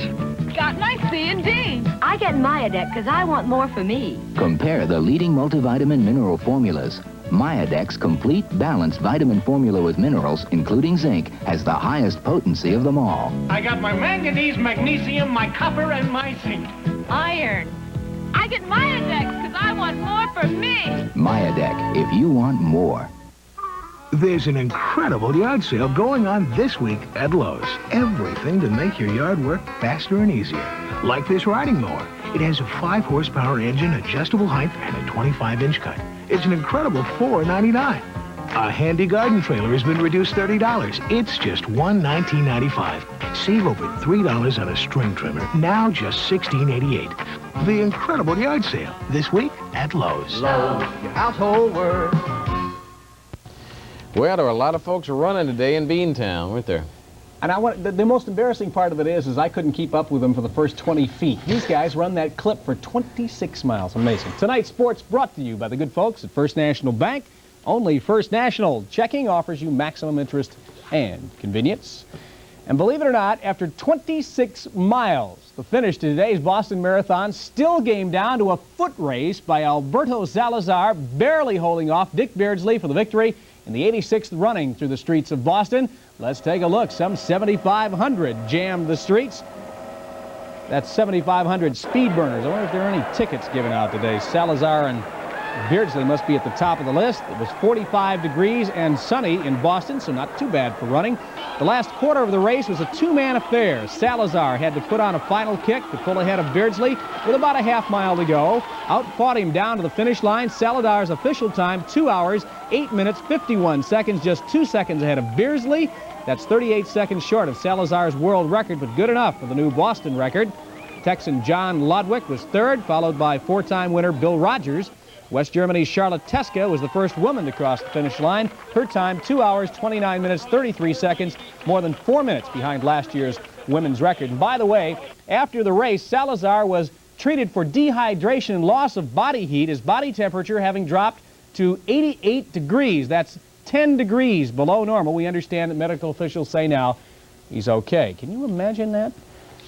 Got my C and D. I get Myadex because I want more for me. Compare the leading multivitamin mineral formulas. Myadex Complete Balanced Vitamin Formula with minerals, including zinc, has the highest potency of them all. I got my manganese, magnesium, my copper, and my zinc. Iron. I get Myadex because I want more for me. Myadex, if you want more. There's an incredible yard sale going on this week at Lowe's. Everything to make your yard work faster and easier. Like this riding mower. It has a 5-horsepower engine, adjustable height, and a 25-inch cut. It's an incredible $4.99. A handy garden trailer has been reduced $30. It's just $119.95. Save over $3 on a string trimmer, now just $16.88. The incredible yard sale this week at Lowe's. Lowe's, your household word. Well, there were a lot of folks running today in Beantown, weren't there? And the most embarrassing part of it is I couldn't keep up with them for the first 20 feet. These guys run that clip for 26 miles. Amazing. Tonight's sports brought to you by the good folks at First National Bank. Only First National checking offers you maximum interest and convenience. And believe it or not, after 26 miles, the finish to today's Boston Marathon still came down to a foot race by Alberto Salazar, barely holding off Dick Beardsley for the victory in the 86th running through the streets of Boston. Let's take a look. Some 7,500 jammed the streets. That's 7,500 speed burners. I wonder if there are any tickets given out today. Salazar and Beardsley must be at the top of the list. It was 45 degrees and sunny in Boston, so not too bad for running. The last quarter of the race was a two-man affair. Salazar had to put on a final kick to pull ahead of Beardsley with about a half mile to go. Outfought him down to the finish line. Salazar's official time, 2 hours, 8 minutes, 51 seconds, just 2 seconds ahead of Beardsley. That's 38 seconds short of Salazar's world record, but good enough for the new Boston record. Texan John Lodwick was third, followed by four-time winner Bill Rogers. West Germany's Charlotte Teska was the first woman to cross the finish line. Her time, 2 hours, 29 minutes, 33 seconds, more than 4 minutes behind last year's women's record. And by the way, after the race, Salazar was treated for dehydration and loss of body heat, his body temperature having dropped to 88 degrees. That's 10 degrees below normal. We understand that medical officials say now he's okay. Can you imagine that?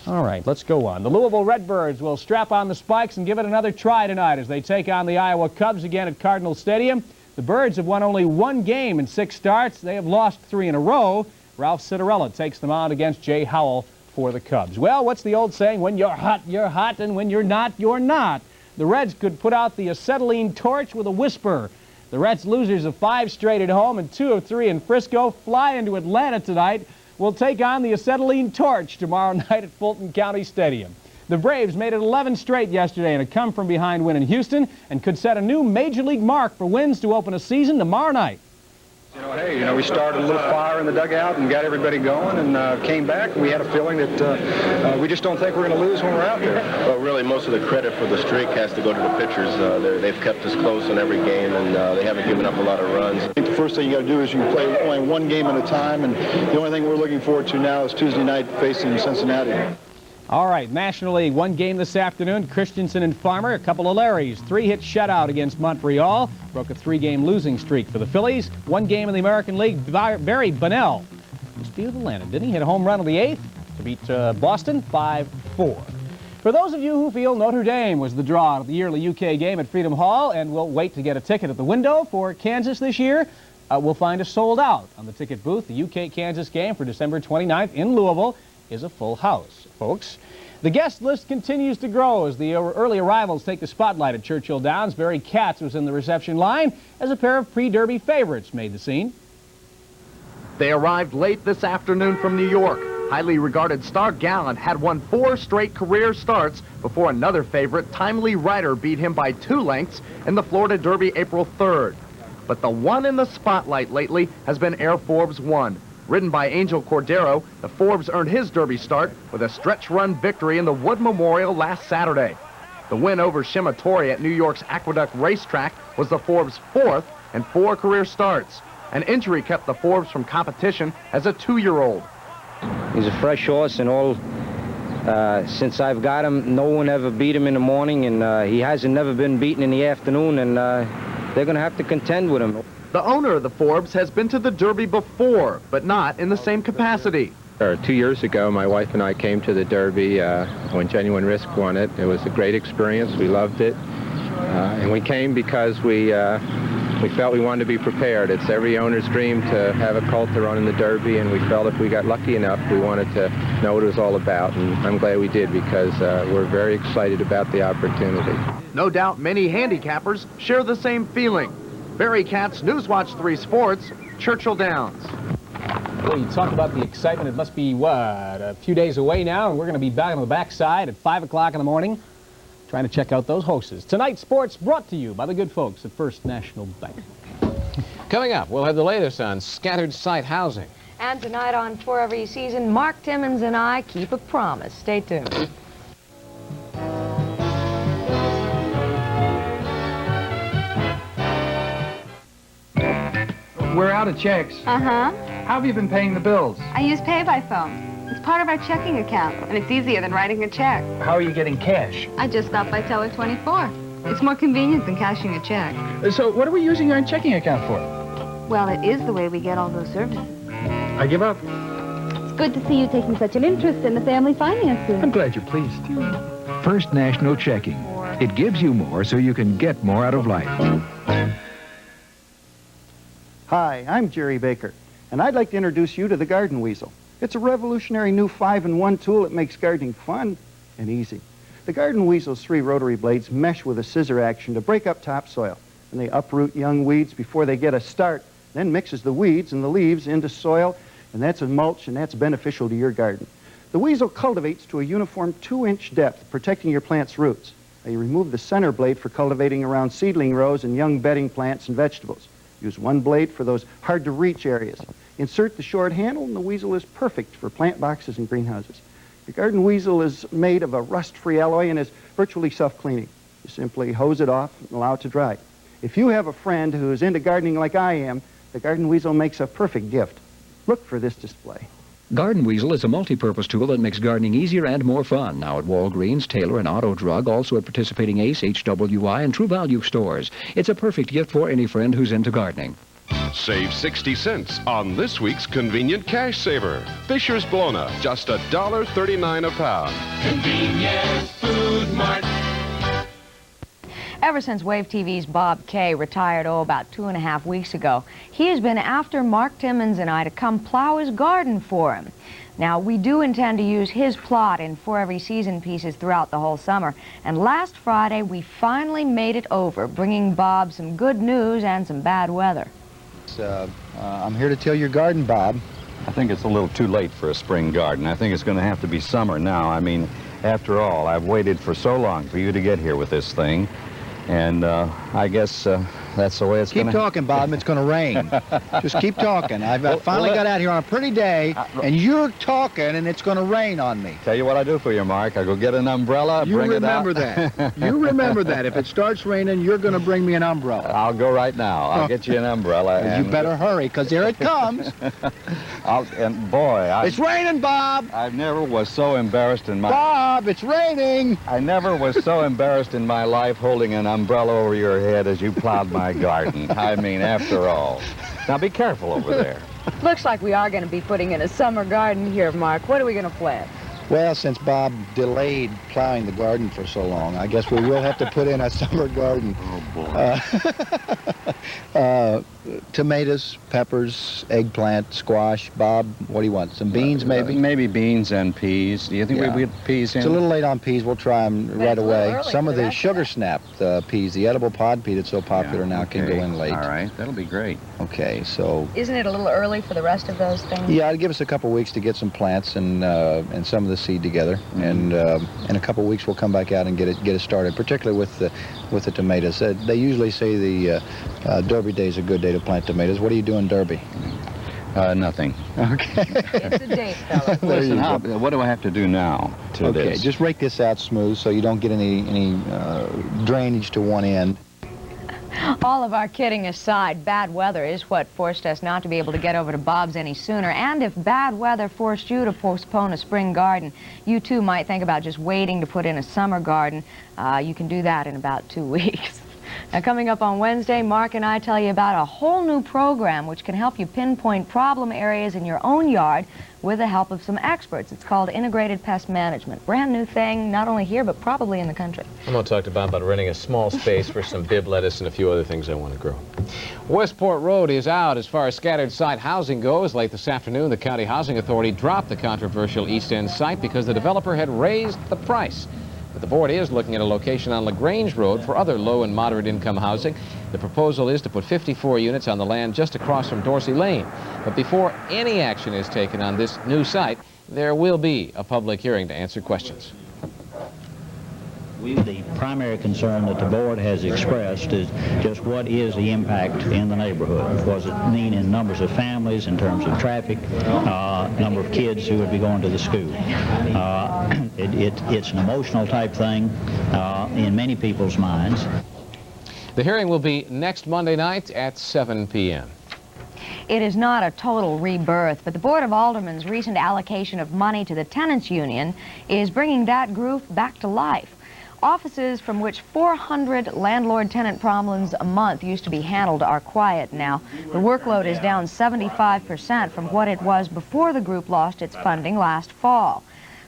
All right, let's go on. The Louisville Redbirds will strap on the spikes and give it another try tonight as they take on the Iowa Cubs again at Cardinal Stadium. The Birds have won only 1 game in 6 starts. They have lost 3 in a row. Ralph Citarella takes them out against Jay Howell for the Cubs. Well, what's the old saying? When you're hot, and when you're not, you're not. The Reds could put out the acetylene torch with a whisper. The Reds, losers of 5 straight at home and 2 of 3 in Frisco, fly into Atlanta tonight. Will take on the acetylene torch tomorrow night at Fulton County Stadium. The Braves made it 11 straight yesterday in a come-from-behind win in Houston and could set a new Major League mark for wins to open a season tomorrow night. We started a little fire in the dugout and got everybody going and came back. And we had a feeling that we just don't think we're going to lose when we're out there. Well, really, most of the credit for the streak has to go to the pitchers. They've kept us close in every game, and they haven't given up a lot of runs. I think the first thing you got to do is you play only 1 game at a time, and the only thing we're looking forward to now is Tuesday night facing Cincinnati. All right, National League, 1 game this afternoon. Christensen and Farmer, a couple of Larrys. 3-hit shutout against Montreal. Broke a 3-game losing streak for the Phillies. 1 game in the American League. Barry Bonnell must be with Atlanta. Didn't he hit a home run on the 8th to beat Boston 5-4? For those of you who feel Notre Dame was the draw of the yearly UK game at Freedom Hall and will wait to get a ticket at the window for Kansas this year, we'll find a sold out on the ticket booth. The UK-Kansas game for December 29th in Louisville is a full house, folks. The guest list continues to grow as the early arrivals take the spotlight at Churchill Downs. Barry Katz was in the reception line as a pair of pre-Derby favorites made the scene. They arrived late this afternoon from New York. Highly regarded Star Gallant had won 4 straight career starts before another favorite, Timely Rider, beat him by 2 lengths in the Florida Derby April 3rd. But the one in the spotlight lately has been Air Forbes 1. Ridden by Angel Cordero, the Forbes earned his Derby start with a stretch run victory in the Wood Memorial last Saturday. The win over Shimatori at New York's Aqueduct Racetrack was the Forbes' 4th in 4 career starts. An injury kept the Forbes from competition as a 2-year-old. He's a fresh horse, and all since I've got him, no one ever beat him in the morning, and he hasn't never been beaten in the afternoon, and they're going to have to contend with him. The owner of the Forbes has been to the Derby before, but not in the same capacity. 2 years ago, my wife and I came to the Derby when Genuine Risk won it. It was a great experience. We loved it. And we came because we felt we wanted to be prepared. It's every owner's dream to have a colt to run in the Derby, and we felt if we got lucky enough, we wanted to know what it was all about. And I'm glad we did, because we're very excited about the opportunity. No doubt many handicappers share the same feeling. Barry Katz, Newswatch 3 Sports, Churchill Downs. Well, you talk about the excitement. It must be, a few days away now, and we're going to be back on the backside at 5 o'clock in the morning trying to check out those horses. Tonight's sports brought to you by the good folks at First National Bank. Coming up, we'll have the latest on scattered site housing. And tonight on For Every Season, Mark Timmons and I keep a promise. Stay tuned. We're out of checks. Uh-huh. How have you been paying the bills? I use Pay by Phone. It's part of our checking account, and it's easier than writing a check. How are you getting cash? I just stopped by Teller 24. It's more convenient than cashing a check. So what are we using our checking account for? Well, it is the way we get all those services. I give up. It's good to see you taking such an interest in the family finances. I'm glad you're pleased. First National Checking. It gives you more so you can get more out of life. Hi, I'm Jerry Baker, and I'd like to introduce you to the Garden Weasel. It's a revolutionary new 5-in-1 tool that makes gardening fun and easy. The Garden Weasel's 3 rotary blades mesh with a scissor action to break up topsoil, and they uproot young weeds before they get a start, then mixes the weeds and the leaves into soil, and that's a mulch, and that's beneficial to your garden. The Weasel cultivates to a uniform 2-inch depth, protecting your plant's roots. Now, you remove the center blade for cultivating around seedling rows and young bedding plants and vegetables. Use one blade for those hard-to-reach areas. Insert the short handle, and the Weasel is perfect for plant boxes and greenhouses. The Garden Weasel is made of a rust-free alloy and is virtually self-cleaning. You simply hose it off and allow it to dry. If you have a friend who is into gardening like I am, the Garden Weasel makes a perfect gift. Look for this display. Garden Weasel is a multi-purpose tool that makes gardening easier and more fun. Now at Walgreens, Taylor, and Auto Drug, also at participating Ace, HWI, and True Value stores. It's a perfect gift for any friend who's into gardening. Save 60 cents on this week's convenient cash saver. Fisher's Bologna, just $1.39 a pound. Convenience Food Mart. Ever since Wave TV's Bob Kay retired, about 2.5 weeks ago, he has been after Mark Timmons and I to come plow his garden for him. Now, we do intend to use his plot in For Every Season pieces throughout the whole summer. And last Friday, we finally made it over, bringing Bob some good news and some bad weather. I'm here to till your garden, Bob. I think it's a little too late for a spring garden. I think it's going to have to be summer now. I mean, after all, I've waited for so long for you to get here with this thing. And I guess that's the way it's going to... Keep talking, Bob. It's going to rain. Just keep talking. I finally got out here on a pretty day, and you're talking, and it's going to rain on me. Tell you what I do for you, Mark. I go get an umbrella, bring it out. You remember that. You remember that. If it starts raining, you're going to bring me an umbrella. I'll go right now. I'll get you an umbrella. And you better hurry, because here it comes. It's raining, Bob. I never was so embarrassed in my... Bob, it's raining. I never was so embarrassed in my life holding an umbrella over your head as you plowed my garden. I mean, after all. Now, be careful over there. Looks like we are going to be putting in a summer garden here, Mark. What are we going to plant? Well, since Bob delayed plowing the garden for so long, I guess we will have to put in a summer garden. Oh, boy. Tomatoes, peppers, eggplant, squash. Bob, what do you want? Some beans, maybe? Maybe beans and peas. Do you think we get peas in? It's a little late on peas. We'll try them right away. Some of the sugar snap peas, the edible pod pea that's so popular now, can go in late. All right, that'll be great. Okay, so... Isn't it a little early for the rest of those things? Yeah, it'd give us a couple weeks to get some plants and some of the seed together, and in a couple weeks we'll come back out and get it started, particularly with the tomatoes. They usually say the Derby Day is a good day to plant tomatoes. What are you doing, Derby? Nothing. Okay. It's a date, fella. Listen, what do I have to do now to this? Okay, just rake this out smooth so you don't get any drainage to one end. All of our kidding aside, bad weather is what forced us not to be able to get over to Bob's any sooner. And if bad weather forced you to postpone a spring garden, you too might think about just waiting to put in a summer garden. You can do that in about 2 weeks. Now, coming up on Wednesday, Mark and I tell you about a whole new program which can help you pinpoint problem areas in your own yard with the help of some experts. It's called Integrated Pest Management. Brand new thing, not only here, but probably in the country. I'm going to talk to Bob about renting a small space for some bib lettuce and a few other things I want to grow. Westport Road is out as far as scattered site housing goes. Late this afternoon, the County Housing Authority dropped the controversial East End site because the developer had raised the price. But the board is looking at a location on LaGrange Road for other low and moderate income housing. The proposal is to put 54 units on the land just across from Dorsey Lane. But before any action is taken on this new site, there will be a public hearing to answer questions. The primary concern that the board has expressed is just what is the impact in the neighborhood. What does it mean in numbers of families, in terms of traffic, number of kids who would be going to the school. It's an emotional type thing in many people's minds. The hearing will be next Monday night at 7 p.m. It is not a total rebirth, but the Board of Aldermen's recent allocation of money to the tenants union is bringing that group back to life. Offices from which 400 landlord-tenant problems a month used to be handled are quiet now. The workload is down 75% from what it was before the group lost its funding last fall.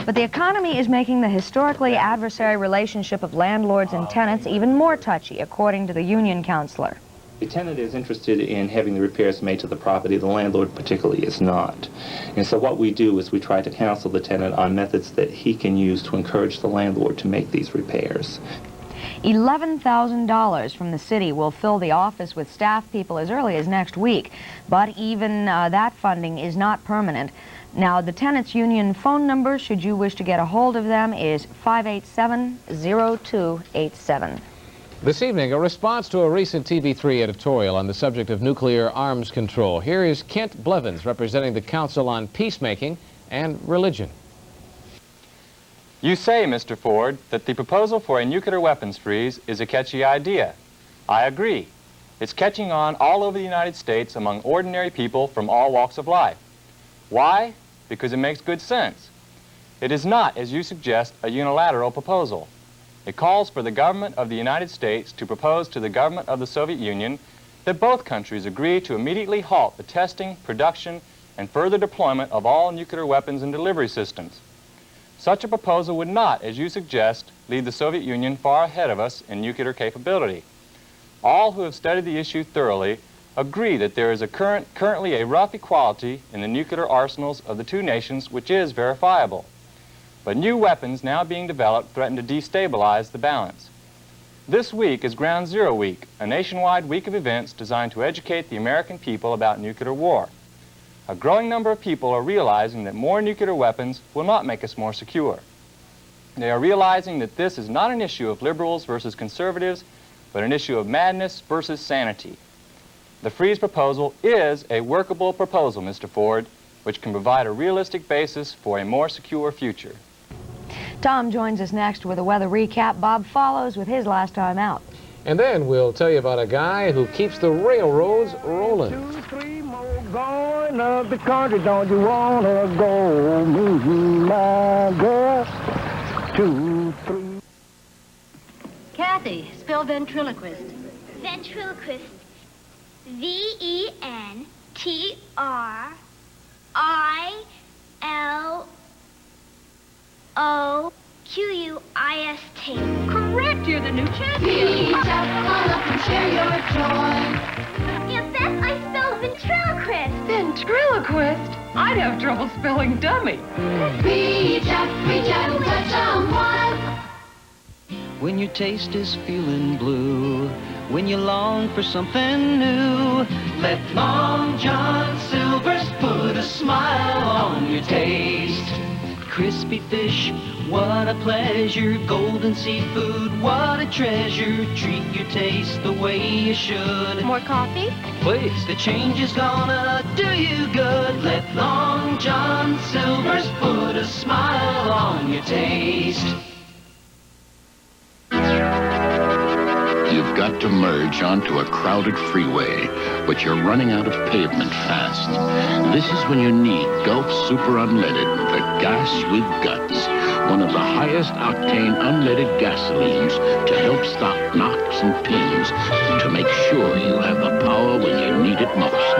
But the economy is making the historically adversary relationship of landlords and tenants even more touchy, according to the union counselor. The tenant is interested in having the repairs made to the property. The landlord particularly is not. And so what we do is we try to counsel the tenant on methods that he can use to encourage the landlord to make these repairs. $11,000 from the city will fill the office with staff people as early as next week. But even that funding is not permanent. Now, the tenants union phone number, should you wish to get a hold of them, is 587-0287. This evening, a response to a recent TV3 editorial on the subject of nuclear arms control. Here is Kent Blevins representing the Council on Peacemaking and Religion. You say, Mr. Ford, that the proposal for a nuclear weapons freeze is a catchy idea. I agree. It's catching on all over the United States among ordinary people from all walks of life. Why? Because it makes good sense. It is not, as you suggest, a unilateral proposal. It calls for the government of the United States to propose to the government of the Soviet Union that both countries agree to immediately halt the testing, production, and further deployment of all nuclear weapons and delivery systems. Such a proposal would not, as you suggest, lead the Soviet Union far ahead of us in nuclear capability. All who have studied the issue thoroughly agree that there is currently a rough equality in the nuclear arsenals of the two nations, which is verifiable. But new weapons now being developed threaten to destabilize the balance. This week is Ground Zero Week, a nationwide week of events designed to educate the American people about nuclear war. A growing number of people are realizing that more nuclear weapons will not make us more secure. They are realizing that this is not an issue of liberals versus conservatives, but an issue of madness versus sanity. The freeze proposal is a workable proposal, Mr. Ford, which can provide a realistic basis for a more secure future. Tom joins us next with a weather recap. Bob follows with his last time out. And then we'll tell you about a guy who keeps the railroads rolling. 2, 3 more going up the country, don't you wanna go? My girl. 2, 3. Kathy, spell ventriloquist. Ventriloquist. VENTRILOQUIST. Correct, you're the new champion. Reach out, come up and share your joy. Yes, Beth, I spelled ventriloquist. Ventriloquist? I'd have trouble spelling dummy. Reach out and touch someone. When your taste is feeling blue, when you long for something new, let Long John Silver's put a smile on your taste. Crispy fish, what a pleasure. Golden seafood, what a treasure. Treat your taste the way you should. More coffee? Please. The change is gonna do you good. Let Long John Silver's put a smile on your taste. You've got to merge onto a crowded freeway, but you're running out of pavement fast. This is when you need Gulf Super Unleaded, the gas with guts. One of the highest octane unleaded gasolines to help stop knocks and pins, to make sure you have the power when you need it most.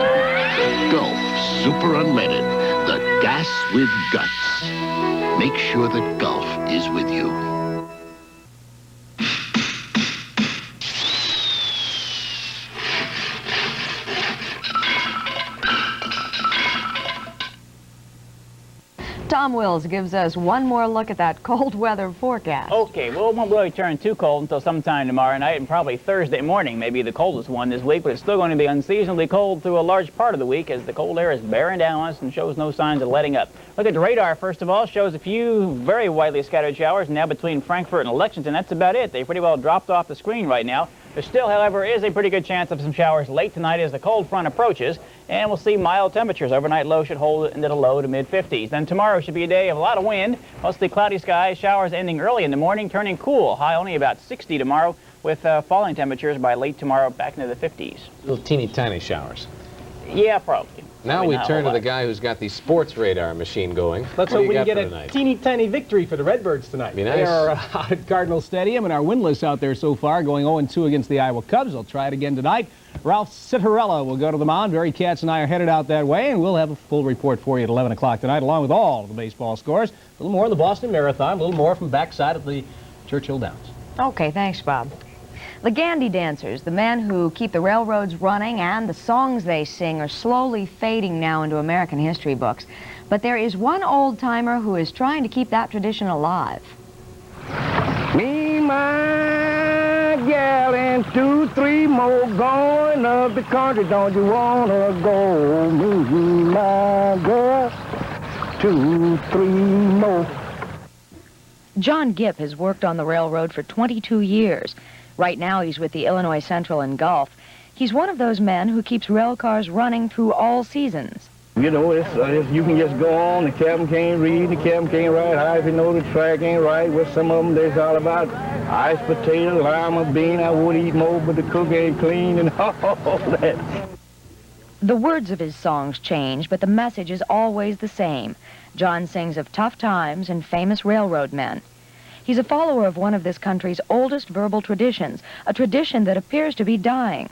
Gulf Super Unleaded, the gas with guts. Make sure that Gulf is with you. Tom Wills gives us one more look at that cold weather forecast. Okay, well, it won't really turn too cold until sometime tomorrow night and probably Thursday morning, maybe the coldest one this week, but it's still going to be unseasonably cold through a large part of the week as the cold air is bearing down on us and shows no signs of letting up. Look at the radar, first of all, shows a few very widely scattered showers now between Frankfurt and Lexington. That's about it. They pretty well dropped off the screen right now. There still, however, is a pretty good chance of some showers late tonight as the cold front approaches, and we'll see mild temperatures. Overnight low should hold into the low to mid-50s. Then tomorrow should be a day of a lot of wind, mostly cloudy skies, showers ending early in the morning, turning cool. High only about 60 tomorrow, with falling temperatures by late tomorrow back into the 50s. Little teeny tiny showers. Yeah, probably. Now Probably we not a turn to lot. the guy who's got the sports radar machine going. Let's What do hope you we can got get for a tonight? teeny tiny victory for the Redbirds tonight. Be They nice. are out at Cardinal Stadium and are winless out there so far, going 0-2 against the Iowa Cubs. They'll try it again tonight. Ralph Citarella will go to the mound. Barry Katz and I are headed out that way, and we'll have a full report for you at 11 o'clock tonight, along with all of the baseball scores. A little more in the Boston Marathon, a little more from backside of the Churchill Downs. Okay, thanks, Bob. The Gandy Dancers, the men who keep the railroads running and the songs they sing, are slowly fading now into American history books. But there is one old-timer who is trying to keep that tradition alive. Me, my gal, and 2, 3 more going up the country. Don't you wanna go? Me, my girl, 2, 3 more. John Gipp has worked on the railroad for 22 years. Right now he's with the Illinois Central and Gulf. He's one of those men who keeps rail cars running through all seasons. You know, you can just go on. The captain can't read, the captain can't write. How if you know the track ain't right? With some of them, there's all about ice, potato, lima bean. I would eat more, but the cook ain't clean and all that. The words of his songs change, but the message is always the same. John sings of tough times and famous railroad men. He's a follower of one of this country's oldest verbal traditions, a tradition that appears to be dying.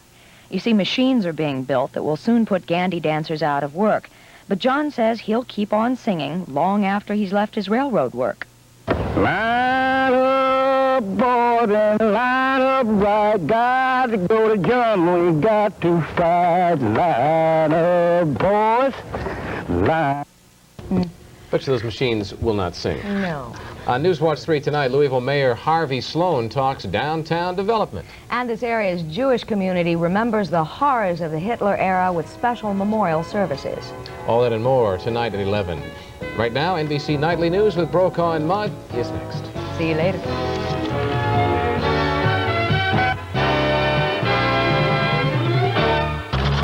You see, machines are being built that will soon put Gandy dancers out of work. But John says he'll keep on singing long after he's left his railroad work. Line up, boys, and line up right. Got to go to John, we got to fight. Line up, boys, line. Bet you those machines will not sing. No. On Newswatch 3 tonight, Louisville Mayor Harvey Sloan talks downtown development. And this area's Jewish community remembers the horrors of the Hitler era with special memorial services. All that and more tonight at 11. Right now, NBC Nightly News with Brokaw and Mudd is next. See you later.